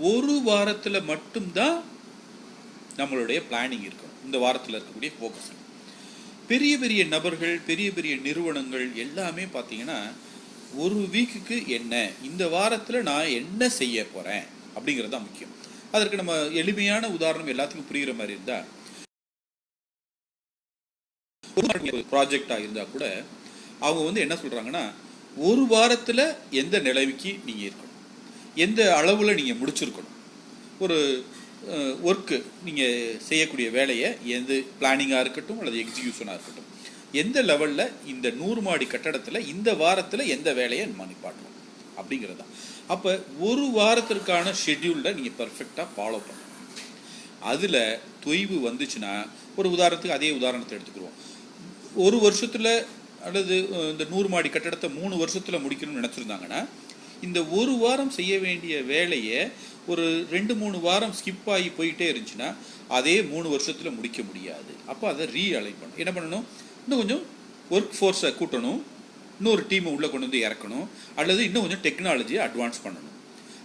ஒரு வாரத்தில் மட்டும்தான் நம்மளுடைய பிளானிங் இருக்கணும். இந்த வாரத்தில் இருக்கக்கூடிய ஃபோக்கஸ். பெரிய பெரிய நபர்கள், பெரிய பெரிய நிறுவனங்கள் எல்லாமே பார்த்தீங்கன்னா, ஒரு வீக்குக்கு என்ன, இந்த வாரத்தில் நான் என்ன செய்ய போகிறேன் அப்படிங்கிறது தான் முக்கியம். அதற்கு நம்ம எளிமையான உதாரணம் எல்லாத்துக்கும் புரிகிற மாதிரி இருந்தால், ஒரு ப்ராஜெக்டாக இருந்தால் கூட அவங்க என்ன சொல்கிறாங்கன்னா, ஒரு வாரத்தில் எந்த நிலைமைக்கு நீங்கள் இருக்கணும், எந்த அளவில் நீங்கள் முடிச்சிருக்கணும், ஒரு ஒர்க்கு நீங்கள் செய்யக்கூடிய வேலையை எந்த பிளானிங்காக இருக்கட்டும் அல்லது எக்ஸிக்யூஷனாக இருக்கட்டும், எந்த லெவலில் இந்த 100 மாடி கட்டடத்தில் இந்த வாரத்தில் எந்த வேலையை நம்ம நிப்பாட்டணும் அப்படிங்கிறது தான். அப்போ ஒரு வாரத்திற்கான ஷெட்யூலில் நீங்கள் பர்ஃபெக்டாக ஃபாலோ பண்ணணும். அதில் தொய்வு வந்துச்சுன்னா, ஒரு உதாரணத்துக்கு அதே உதாரணத்தை எடுத்துக்கிறோம். ஒரு வருஷத்தில் அல்லது இந்த 100 மாடி கட்டடத்தை 3 வருஷத்தில் முடிக்கணும்னு நினச்சிருந்தாங்கன்னா, இந்த ஒரு வாரம் செய்ய வேண்டிய வேலையை ஒரு 2-3 வாரம் ஸ்கிப் ஆகி போயிட்டே இருந்துச்சுன்னா, அதே 3 வருஷத்தில் முடிக்க முடியாது. அப்போ அதை ரீஅலைன் பண்ணணும். என்ன பண்ணணும்? இன்னும் கொஞ்சம் ஒர்க் ஃபோர்ஸை கூட்டணும், இன்னொரு டீமை உள்ளே கொண்டு வந்து இறக்கணும், அல்லது இன்னும் கொஞ்சம் டெக்னாலஜியை அட்வான்ஸ் பண்ணணும்.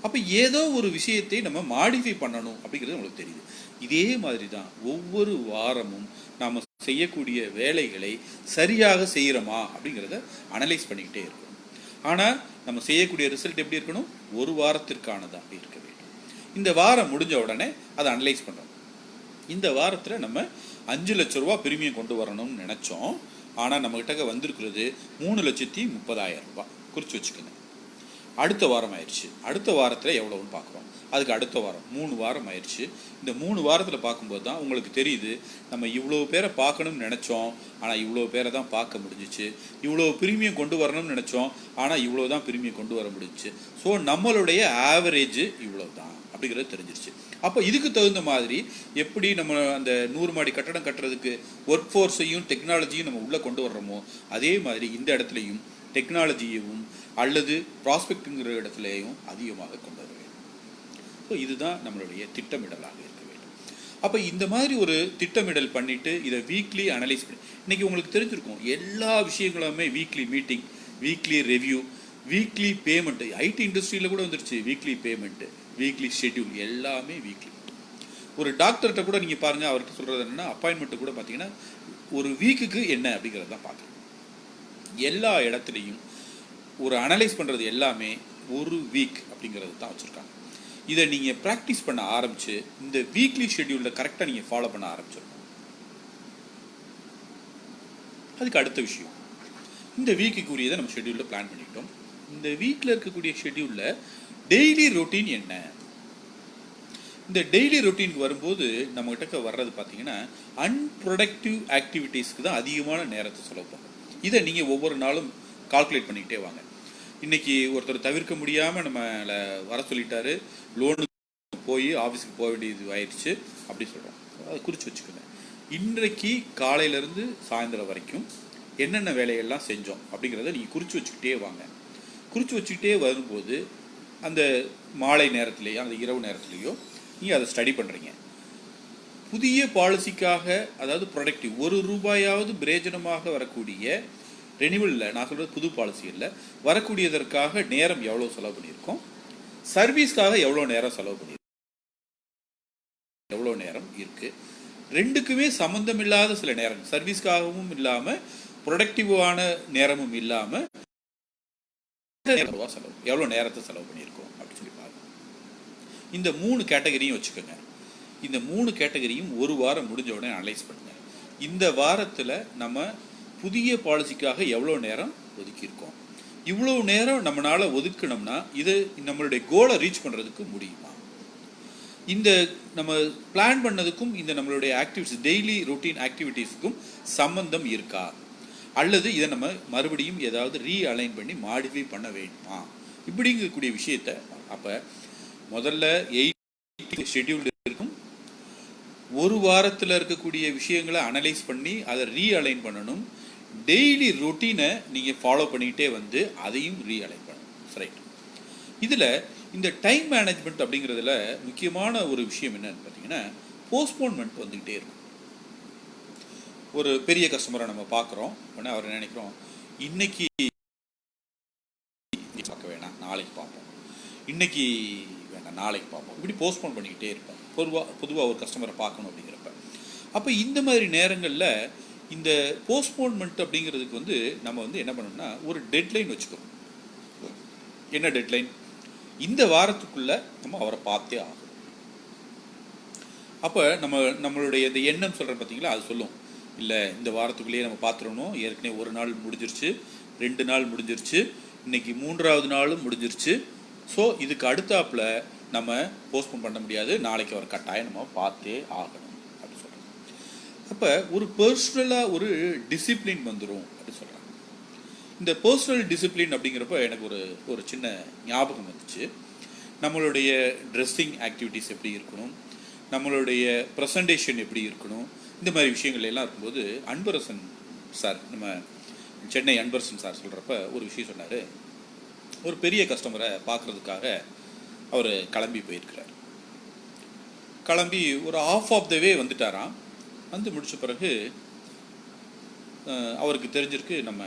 அப்போ ஏதோ ஒரு விஷயத்தை நம்ம மாடிஃபை பண்ணணும் அப்படிங்கிறது உங்களுக்கு தெரியுது. இதே மாதிரி தான் ஒவ்வொரு வாரமும் நாம் செய்யக்கூடிய வேலைகளை சரியாக செய்கிறோமா அப்படிங்கிறத அனலைஸ் பண்ணிக்கிட்டே இருக்கணும். ஆனால் நம்ம செய்யக்கூடிய ரிசல்ட் எப்படி இருக்கணும்? ஒரு வாரத்திற்கானதாக இருக்க வேண்டும். இந்த வாரம் முடிஞ்ச உடனே அதை அனலைஸ் பண்ணுறோம். இந்த வாரத்தில் நம்ம 5 லட்ச ரூபா பிரீமியம் கொண்டு வரணும்னு நினச்சோம். ஆனால் நம்மகிட்ட வந்திருக்கிறது 3,30,000 ரூபாய். குறித்து வச்சுக்கோங்க. அடுத்த வாரம் ஆயிடுச்சு. அடுத்த வாரத்தில் எவ்வளோன்னு பார்க்குறோம். அதுக்கு அடுத்த வாரம் 3 வாரம் ஆயிடுச்சு. இந்த 3 வாரத்தில் பார்க்கும்போது தான் உங்களுக்கு தெரியுது, நம்ம இவ்வளோ பேரை பார்க்கணும்னு நினச்சோம், ஆனால் இவ்வளோ பேரை தான் பார்க்க முடிஞ்சிச்சு. இவ்வளோ பிரீமியம் கொண்டு வரணும்னு நினச்சோம், ஆனால் இவ்வளோ தான் பிரீமியம் கொண்டு வர முடிஞ்சிச்சு. ஸோ நம்மளுடைய ஆவரேஜ் இவ்வளோ தான் அப்படிங்கிறது தெரிஞ்சிருச்சு. அப்போ இதுக்கு தகுந்த மாதிரி எப்படி நம்ம அந்த 100 மாடி கட்டடம் கட்டுறதுக்கு ஒர்க் ஃபோர்ஸையும் டெக்னாலஜியும் நம்ம உள்ளே கொண்டு வர்றோமோ, அதே மாதிரி இந்த இடத்துலையும் டெக்னாலஜியையும் அல்லது ப்ராஸ்பெக்ட்டுங்கிற இடத்துலையும் அதிகமாக கொண்டு வர வேண்டும். ஸோ இதுதான் நம்மளுடைய திட்டமிடலாக இருக்க வேண்டும். அப்போ இந்த மாதிரி ஒரு திட்டமிடல் பண்ணிவிட்டு இதை வீக்லி அனலைஸ் பண்ணி, இன்றைக்கி உங்களுக்கு தெரிஞ்சிருக்கும் எல்லா விஷயங்களுமே weekly meeting, weekly review, weekly payment. IT இண்டஸ்ட்ரியில் கூட வந்துருச்சு வீக்லி பேமெண்ட்டு, வீக்லி ஷெட்யூல், எல்லாமே வீக்லி. ஒரு டாக்டர்கிட்ட கூட நீங்கள் பாருங்கள், அவர்கிட்ட சொல்கிறது என்னென்னா, அப்பாயின்மெண்ட்டு கூட பார்த்தீங்கன்னா ஒரு வீக்குக்கு என்ன அப்படிங்கிறது தான் பார்க்குறோம். எல்லா இடத்துலையும் ஒரு அனலைஸ் பண்ணுறது எல்லாமே ஒரு வீக் அப்படிங்கிறது தான் வச்சுருக்காங்க. இதை நீங்கள் ப்ராக்டிஸ் பண்ண ஆரம்பித்து இந்த வீக்லி ஷெட்யூலில் கரெக்டாக நீங்கள் ஃபாலோ பண்ண ஆரம்பிச்சிடணும். அதுக்கு அடுத்த விஷயம், இந்த வீக்குக்குரியதை நம்ம ஷெட்யூலில் பிளான் பண்ணிட்டோம். இந்த வீக்கில் இருக்கக்கூடிய ஷெட்யூலில் டெய்லி ரொட்டீன் என்ன? இந்த டெய்லி ரொட்டீனுக்கு வரும்போது நம்மகிட்ட வர்றது பார்த்தீங்கன்னா அன்ப்ரொடக்டிவ் ஆக்டிவிட்டீஸ்க்கு தான் அதிகமான நேரத்தை செலவு பண்ணும். இதை நீங்கள் ஒவ்வொரு நாளும் கால்குலேட் பண்ணிக்கிட்டே வாங்க. இன்றைக்கி ஒருத்தர் தவிர்க்க முடியாமல் நம்மளை வர சொல்லிட்டாரு, லோனுக்கு போய் ஆஃபீஸுக்கு போக வேண்டியது ஆயிடுச்சு அப்படி சொல்கிறோம். அதை குறித்து வச்சுக்கோங்க. இன்றைக்கு காலையிலேருந்து சாயந்தரம் வரைக்கும் என்னென்ன வேலைகள்லாம் செஞ்சோம் அப்படிங்கிறத நீங்கள் குறித்து வச்சுக்கிட்டே வாங்க. குறித்து வச்சுக்கிட்டே வரும்போது அந்த மாலை நேரத்துலேயோ அந்த இரவு நேரத்துலேயோ நீங்கள் அதை ஸ்டடி பண்ணுறீங்க. புதிய பாலிசிக்காக, அதாவது ப்ரொடக்டிவ், ₹1 பிரயோஜனமாக வரக்கூடிய ரெனிவலில், நான் சொல்கிறது புது பாலிசியில் வரக்கூடியதற்காக நேரம் எவ்வளோ செலவு பண்ணியிருக்கோம், சர்வீஸ்க்காக எவ்வளோ நேரம் செலவு பண்ணியிருக்கோம், எவ்வளோ நேரம் இருக்குது. ரெண்டுக்குமே சம்மந்தம் இல்லாத சில நேரம், சர்வீஸ்க்காகவும் இல்லாமல் ப்ரொடக்டிவான நேரமும் இல்லாமல் செலவு, எவ்வளோ நேரத்தை செலவு பண்ணியிருக்கோம் அப்படின்னு சொல்லி பாருங்க. இந்த 3 கேட்டகரியும் வச்சுக்கோங்க. இந்த 3 கேட்டகரியும் ஒரு வாரம் முடிஞ்ச உடனே அனலைஸ் பண்ணுங்க. இந்த வாரத்தில் நம்ம புதிய பாலிசிக்காக எவ்வளோ நேரம் ஒதுக்கியிருக்கோம், இவ்வளோ நேரம் நம்மளால் ஒதுக்கணும்னா இது நம்மளுடைய கோலை ரீச் பண்ணுறதுக்கு முடியுமா, இந்த நம்ம பிளான் பண்ணதுக்கும் இந்த நம்மளுடைய ஆக்டிவிட்டிஸ், டெய்லி ரொட்டீன் ஆக்டிவிட்டீஸுக்கும் சம்பந்தம் இருக்கா, அல்லது இதை நம்ம மறுபடியும் ஏதாவது ரீஅலைன் பண்ணி மாடிஃபை பண்ண வேண்டுமா, இப்படிங்கக்கூடிய விஷயத்த அப்போ முதல்ல 8 ஷெட்யூல் இருக்கும். ஒரு வாரத்தில் இருக்கக்கூடிய விஷயங்களை அனலைஸ் பண்ணி அதை ரீஅலைன் பண்ணணும். டெய்லி ரொட்டீனை நீங்கள் ஃபாலோ பண்ணிக்கிட்டே வந்து அதையும் ரீஅலைன் பண்ணணும். ரைட். இதில் இந்த டைம் மேனேஜ்மெண்ட் அப்படிங்கிறதுல முக்கியமான ஒரு விஷயம் என்னன்னு பார்த்தீங்கன்னா, போஸ்ட்போன்மெண்ட் வந்துக்கிட்டே இருக்கும். ஒரு பெரிய கஸ்டமரை நம்ம பார்க்குறோம், உடனே அவர் நினைக்கிறோம் இன்னைக்கு பார்க்க வேணாம் நாளைக்கு பார்ப்போம், இன்னைக்கு வேணாம் நாளைக்கு பார்ப்போம், இப்படி போஸ்ட்போன் பண்ணிக்கிட்டே இருப்போம். பொதுவாக ஒரு கஸ்டமரை பார்க்கணும் அப்படிங்கிறப்ப அப்போ இந்த மாதிரி நேரங்களில் இந்த போஸ்ட்போன்மெண்ட் அப்படிங்கிறதுக்கு வந்து நம்ம வந்து என்ன பண்ணணும்னா ஒரு டெட்லைன் வச்சுக்கிறோம். என்ன டெட்லைன்? இந்த வாரத்துக்குள்ளே நம்ம அவரை பார்த்தே ஆகும். அப்போ நம்மளுடைய இந்த எண்ணம் சொல்கிற பார்த்தீங்களா, அது சொல்லும், இல்லை இந்த வாரத்துக்குள்ளேயே நம்ம பார்த்துடணும், ஏற்கனவே ஒரு நாள் முடிஞ்சிருச்சு, 2 நாள் முடிஞ்சிருச்சு, இன்னைக்கு 3ஆவது நாளும் முடிஞ்சிருச்சு, ஸோ இதுக்கு அடுத்தாப்பில் நம்ம போஸ்ட்போன் பண்ண முடியாது, நாளைக்கு அவர் கட்டாயம் நம்ம பார்த்தே ஆகணும் அப்படின்னு சொல்கிறாங்க. அப்போ ஒரு பர்சனலாக ஒரு டிசிப்ளின் வந்துடும் அப்படின்னு சொல்கிறாங்க. இந்த பர்சனல் டிசிப்ளின் அப்படிங்கிறப்ப எனக்கு ஒரு சின்ன ஞாபகம் வந்துச்சு. நம்மளுடைய ட்ரெஸ்ஸிங் ஆக்டிவிட்டீஸ் எப்படி இருக்கணும், நம்மளுடைய ப்ரெசன்டேஷன் எப்படி இருக்கணும், இந்த மாதிரி விஷயங்கள் எல்லாம் இருக்கும்போது அன்பரசன் சார், நம்ம சென்னை அன்பரசன் சார் சொல்கிறப்ப ஒரு விஷயம் சொன்னார். ஒரு பெரிய கஸ்டமரை பார்க்குறதுக்காக அவர் கிளம்பி போயிருக்கிறார். கிளம்பி ஒரு ½ ஆஃப் த வே வந்துட்டாராம். வந்து முடித்த பிறகு அவருக்கு தெரிஞ்சிருக்கு நம்ம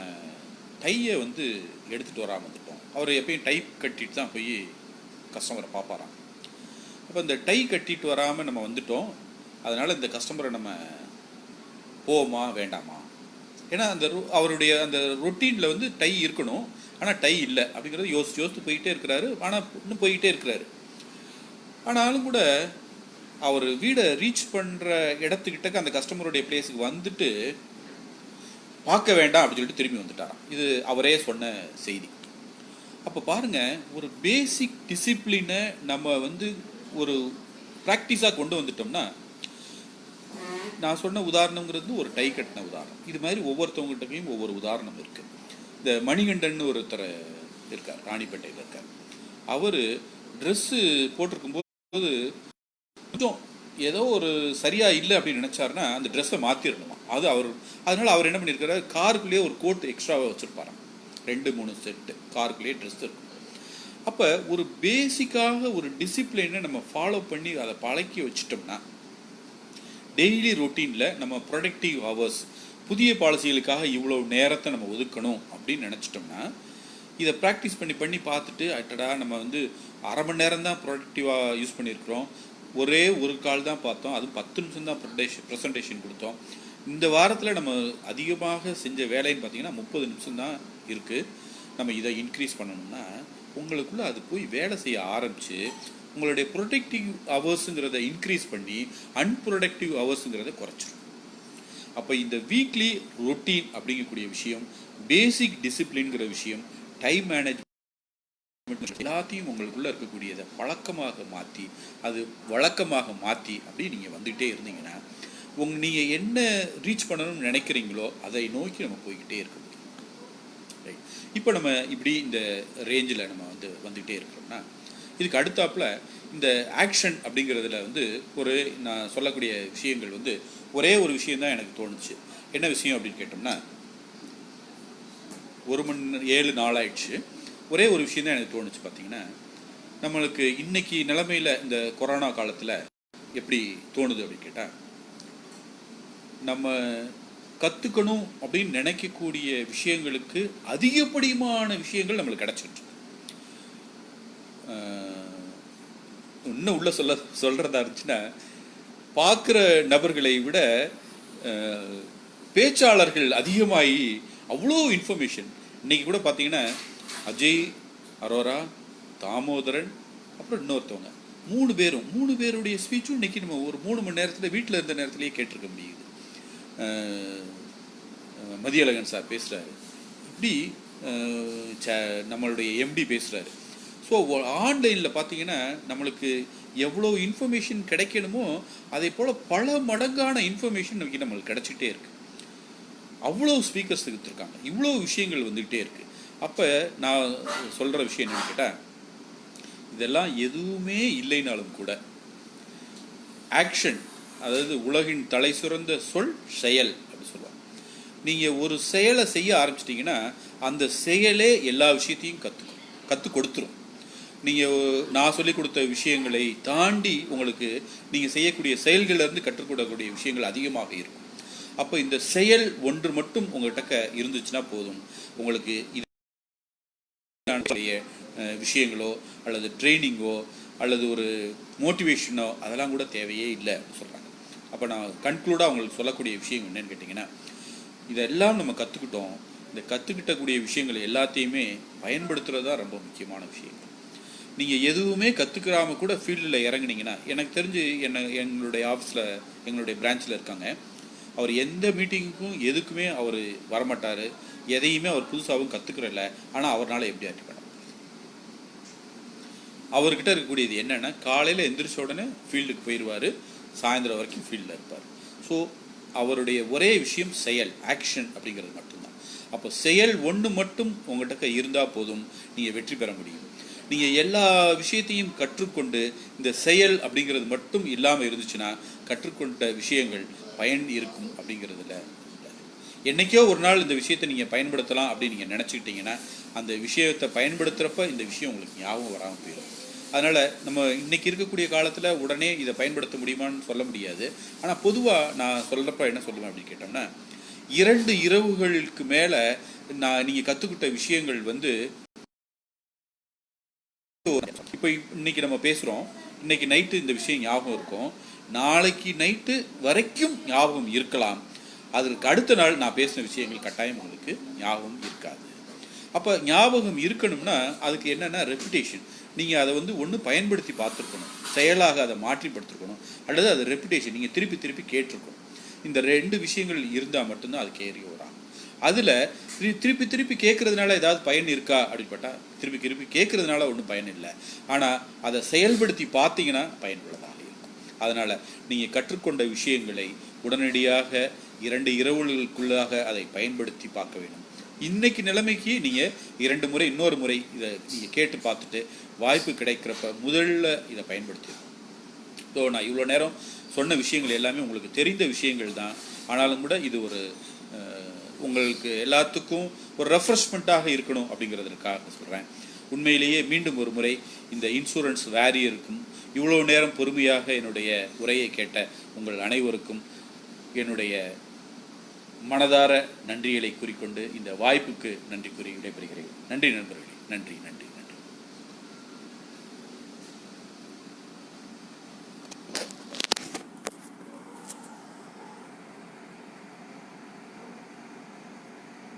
டையை வந்து எடுத்துகிட்டு வராமல் வந்துட்டோம். அவர் எப்பயும் டை கட்டிட்டு தான் போய் கஸ்டமரை பார்ப்பாராம். அப்போ இந்த டை கட்டிட்டு வராமல் நம்ம வந்துட்டோம், அதனால் இந்த கஸ்டமரை நம்ம போமா வேண்டாமா, ஏன்னா அவருடைய அந்த ரொட்டீனில் வந்து டை இருக்கணும், ஆனால் டை இல்லை அப்படிங்கிறது யோசித்து போயிட்டே இருக்கிறாரு. ஆனால் இன்னும் போயிட்டே இருக்கிறாரு. ஆனாலும் கூட அவர் வீடை ரீச் பண்ணுற இடத்துக்கிட்டக்க அந்த கஸ்டமருடைய பிளேஸுக்கு வந்துட்டு பார்க்க வேண்டாம் அப்படின்னு சொல்லிட்டு திரும்பி வந்துட்டாராம். இது அவரே சொன்ன செய்தி. அப்போ பாருங்கள், ஒரு பேசிக் டிசிப்ளினை நம்ம வந்து ஒரு ப்ராக்டிஸாக கொண்டு வந்துட்டோம்னா, நான் சொன்ன உதாரணங்கிறது ஒரு டை கட்டின உதாரணம். இது மாதிரி ஒவ்வொருத்தவங்ககிட்டையும் ஒவ்வொரு உதாரணம் இருக்குது. இந்த மணிகண்டன் ஒருத்தர் இருக்கார், ராணிப்பேட்டையில் இருக்கார். அவர் ட்ரெஸ்ஸு போட்டிருக்கும்போது கொஞ்சம் ஏதோ ஒரு சரியாக இல்லை அப்படின்னு நினச்சாருன்னா அந்த ட்ரெஸ்ஸை மாற்றிடணுமா. அதனால் அவர் என்ன பண்ணியிருக்காரு, காருக்குள்ளேயே ஒரு கோட் எக்ஸ்ட்ராவாக வச்சுருப்பாராம். 2-3 செட்டு காருக்குள்ளேயே ட்ரெஸ் இருக்கும். அப்போ ஒரு பேசிக்காக ஒரு டிசிப்ளினை நம்ம ஃபாலோ பண்ணி அதை பழக்கி வச்சிட்டோம்னா, டெய்லி ரொட்டீனில் நம்ம ப்ரொடக்டிவ் ஹவர்ஸ், புதிய பாலிசிகளுக்காக இவ்வளோ நேரத்தை நம்ம ஒதுக்கணும் அப்படின்னு நினச்சிட்டோம்னா, இதை ப்ராக்டிஸ் பண்ணி பார்த்துட்டு அட்டடா நம்ம வந்து ½ மணி நேரம் தான் ப்ரொடக்டிவாக யூஸ் பண்ணியிருக்கிறோம், ஒரே ஒரு கால் தான் பார்த்தோம், அதுவும் 10 நிமிஷம் தான் ப்ரெசன்டேஷன் கொடுத்தோம், இந்த வாரத்தில் நம்ம அதிகமாக செஞ்ச வேலைன்னு பார்த்தீங்கன்னா 30 நிமிஷம் தான் இருக்குது, நம்ம இதை இன்க்ரீஸ் பண்ணணும்னா உங்களுக்குள்ளே அது போய் வேலை செய்ய ஆரம்பித்து உங்களுடைய ப்ரொடக்டிவ் ஹவர்ஸுங்கிறத இன்க்ரீஸ் பண்ணி அன்ப்ரொடக்டிவ் ஹவர்ஸுங்கிறத குறைச்சிடும். அப்போ இந்த வீக்லி ரொட்டீன் அப்படிங்கக்கூடிய விஷயம், பேசிக் டிசிப்ளின்கிற விஷயம், டைம் மேனேஜ்மெண்ட் எல்லாத்தையும் உங்களுக்குள்ளே இருக்கக்கூடியதை பழக்கமாக மாற்றி அது வழக்கமாக மாற்றி அப்படி நீங்கள் வந்துகிட்டே இருந்தீங்கன்னா நீங்கள் என்ன ரீச் பண்ணணும்னு நினைக்கிறீங்களோ அதை நோக்கி நம்ம போய்கிட்டே இருக்க முடியும். ரைட், இப்போ நம்ம இப்படி இந்த ரேஞ்சில் நம்ம வந்துகிட்டே இருக்கிறோம்னா இதுக்கு அடுத்தாப்புல இந்த ஆக்ஷன் அப்படிங்கிறதுல நான் சொல்லக்கூடிய விஷயங்கள் ஒரே ஒரு விஷயந்தான் எனக்கு தோணுச்சு. என்ன விஷயம் அப்படின்னு கேட்டோம்னா 1:07 ஆயிடுச்சு. ஒரே ஒரு விஷயம் தான் எனக்கு தோணுச்சு. பார்த்தீங்கன்னா நம்மளுக்கு இன்னைக்கு நிலைமையில் இந்த கொரோனா காலத்தில் எப்படி தோணுது அப்படின்னு கேட்டால், நம்ம கற்றுக்கணும் அப்படின்னு நினைக்கக்கூடிய விஷயங்களுக்கு அதிகப்படியான விஷயங்கள் நம்மளுக்கு கிடச்சிட்டு இன்னும் உள்ள சொல்கிறதா இருந்துச்சுன்னா, பார்க்குற நபர்களை விட பேச்சாளர்கள் அதிகமாகி அவ்வளோ இன்ஃபர்மேஷன். இன்றைக்கி கூட பார்த்தீங்கன்னா அஜய், அரோரா, தாமோதரன், அப்புறம் இன்னொருத்தவங்க 3 பேருடைய ஸ்பீச்சும் இன்றைக்கி நம்ம ஒரு 3 மணி நேரத்தில் வீட்டில் இருந்த நேரத்துலேயே கேட்டிருக்க முடியுது. மதியழகன் சார் பேசுகிறாரு, இப்படி நம்மளுடைய எம்டி பேசுகிறாரு. ஸோ ஆன்லைனில் பார்த்தீங்கன்னா நம்மளுக்கு எவ்வளோ இன்ஃபர்மேஷன் கிடைக்கணுமோ அதே போல் பல மடங்கான இன்ஃபர்மேஷன் நம்மளுக்கு கிடச்சிக்கிட்டே இருக்குது. அவ்வளோ ஸ்பீக்கர்ஸ் கொடுத்துருக்காங்க, இவ்வளோ விஷயங்கள் வந்துக்கிட்டே இருக்குது. அப்போ நான் சொல்கிற விஷயம் என்னன்னு கேட்டால், இதெல்லாம் எதுவுமே இல்லைனாலும் கூட ஆக்ஷன், அதாவது உலகின் தலை சிறந்த சொல் செயல் அப்படி சொல்லுவாங்க. நீங்கள் ஒரு செயலை செய்ய ஆரம்பிச்சிட்டிங்கன்னா அந்த செயலே எல்லா விஷயத்தையும் கற்றுக் கொடுத்துரும். நீங்கள் நான் சொல்லிக் கொடுத்த விஷயங்களை தாண்டி உங்களுக்கு நீங்கள் செய்யக்கூடிய செயல்களிலிருந்து கற்றுக்கொள்ளக்கூடிய விஷயங்கள் அதிகமாக இருக்கும். அப்போ இந்த செயல் ஒன்று மட்டும் உங்கள்கிட்ட இருந்துச்சுன்னா போதும், உங்களுக்கு இது விஷயங்களோ அல்லது ட்ரைனிங்கோ அல்லது ஒரு மோட்டிவேஷனோ அதெல்லாம் கூட தேவையே இல்லை அப்படின்னு சொல்கிறாங்க. அப்போ நான் கன்க்ளூடாக உங்களுக்கு சொல்லக்கூடிய விஷயம் என்னன்னு கேட்டிங்கன்னா, இதெல்லாம் நம்ம கற்றுக்கிட்டோம். இந்த கற்றுக்கிட்டக்கூடிய விஷயங்கள் எல்லாத்தையுமே பயன்படுத்துகிறது தான் ரொம்ப முக்கியமான விஷயங்கள். நீங்கள் எதுவுமே கற்றுக்கிறாம கூட ஃபீல்டில் இறங்குனீங்கன்னா, எனக்கு தெரிஞ்சு எங்களுடைய ஆஃபீஸில் எங்களுடைய பிரான்ச்சில் இருக்காங்க, அவர் எந்த மீட்டிங்குக்கும் எதுக்குமே அவர் வரமாட்டார், எதையுமே அவர் புதுசாகவும் கற்றுக்கிறல்ல. ஆனால் அவரால் எப்படி ஆட்டி பண்ண அவர்கிட்ட இருக்கக்கூடியது என்னென்னா, காலையில் எந்திரிச்ச உடனே ஃபீல்டுக்கு போயிடுவார், சாயந்தரம் வரைக்கும் ஃபீல்டில் இருப்பார். ஸோ அவருடைய ஒரே விஷயம் செயல், ஆக்ஷன் அப்படிங்கிறது மட்டும்தான். அப்போ செயல் ஒன்று மட்டும் உங்கள்கிட்ட இருந்தால் போதும், நீங்கள் வெற்றி பெற முடியும். நீங்கள் எல்லா விஷயத்தையும் கற்றுக்கொண்டு இந்த செயல் அப்படிங்கிறது மட்டும் இல்லாமல் இருந்துச்சுன்னா கற்றுக்கொண்ட விஷயங்கள் பயன் இருக்கும் அப்படிங்கிறதுல என்றைக்கோ ஒரு நாள் இந்த விஷயத்தை நீங்கள் பயன்படுத்தலாம் அப்படின்னு நீங்கள் நினச்சிக்கிட்டீங்கன்னா அந்த விஷயத்தை பயன்படுத்துகிறப்ப இந்த விஷயம் உங்களுக்கு ஞாபகம் வராமல் போயிடும். அதனால் நம்ம இன்றைக்கி இருக்கக்கூடிய காலத்தில் உடனே இதை பயன்படுத்த முடியுமான்னு சொல்ல முடியாது. ஆனால் பொதுவாக நான் சொல்கிறப்ப என்ன சொல்லுவேன் அப்படின்னு கேட்டோம்னா, 2 இரவுகளுக்கு மேலே நீங்கள் கற்றுக்கிட்ட விஷயங்கள் இப்போ இன்னைக்கு நம்ம பேசுகிறோம், இன்னைக்கு நைட்டு இந்த விஷயம் ஞாபகம் இருக்கும், நாளைக்கு நைட்டு வரைக்கும் ஞாபகம் இருக்கலாம், அதற்கு அடுத்த நாள் நான் பேசின விஷயங்கள் கட்டாயம் உங்களுக்கு ஞாபகம் இருக்காது. அப்போ ஞாபகம் இருக்கணும்னா அதுக்கு என்னென்னா ரெப்புடேஷன். நீங்கள் அதை ஒன்று பயன்படுத்தி பார்த்துருக்கணும், செயலாக அதை மாற்றிப்படுத்திருக்கணும், அல்லது அது ரெப்புடேஷன் நீங்கள் திருப்பி திருப்பி கேட்டிருக்கணும். இந்த 2 விஷயங்கள் இருந்தால் மட்டும்தான் அது கேரி வரும். அதில் திருப்பி திருப்பி கேட்குறதுனால ஏதாவது பயன் இருக்கா அப்படின்னு பார்த்தா திருப்பி திருப்பி கேட்குறதுனால ஒன்றும் பயன் இல்லை. ஆனால் அதை செயல்படுத்தி பார்த்தீங்கன்னா பயனுள்ளதாக இருக்கும். அதனால் நீங்கள் கற்றுக்கொண்ட விஷயங்களை உடனடியாக 2 இரவுகளுக்குள்ளாக அதை பயன்படுத்தி பார்க்க வேண்டும். இன்றைக்கி நிலைமைக்கு நீங்கள் 2 முறை இன்னொரு முறை இதை நீங்கள் கேட்டு பார்த்துட்டு வாய்ப்பு கிடைக்கிறப்ப முதல்ல இதை பயன்படுத்திடும். ஸோ நான் இவ்வளோ நேரம் சொன்ன விஷயங்கள் எல்லாமே உங்களுக்கு தெரிந்த விஷயங்கள் தான். ஆனாலும் கூட இது ஒரு உங்களுக்கு எல்லாத்துக்கும் ஒரு ரெஃப்ரெஷ்மெண்ட்டாக இருக்கணும் அப்படிங்கிறதுக்காக சொல்கிறேன். உண்மையிலேயே மீண்டும் ஒரு முறை இந்த இன்சூரன்ஸ் வாரியருக்கும் இவ்வளோ நேரம் பொறுமையாக என்னுடைய உரையை கேட்ட உங்கள் அனைவருக்கும் என்னுடைய மனதார நன்றிகளை கூறிக்கொண்டு இந்த வாய்ப்புக்கு நன்றி கூறி விடைபெறுகிறேன். நன்றி நண்பர்களே, நன்றி.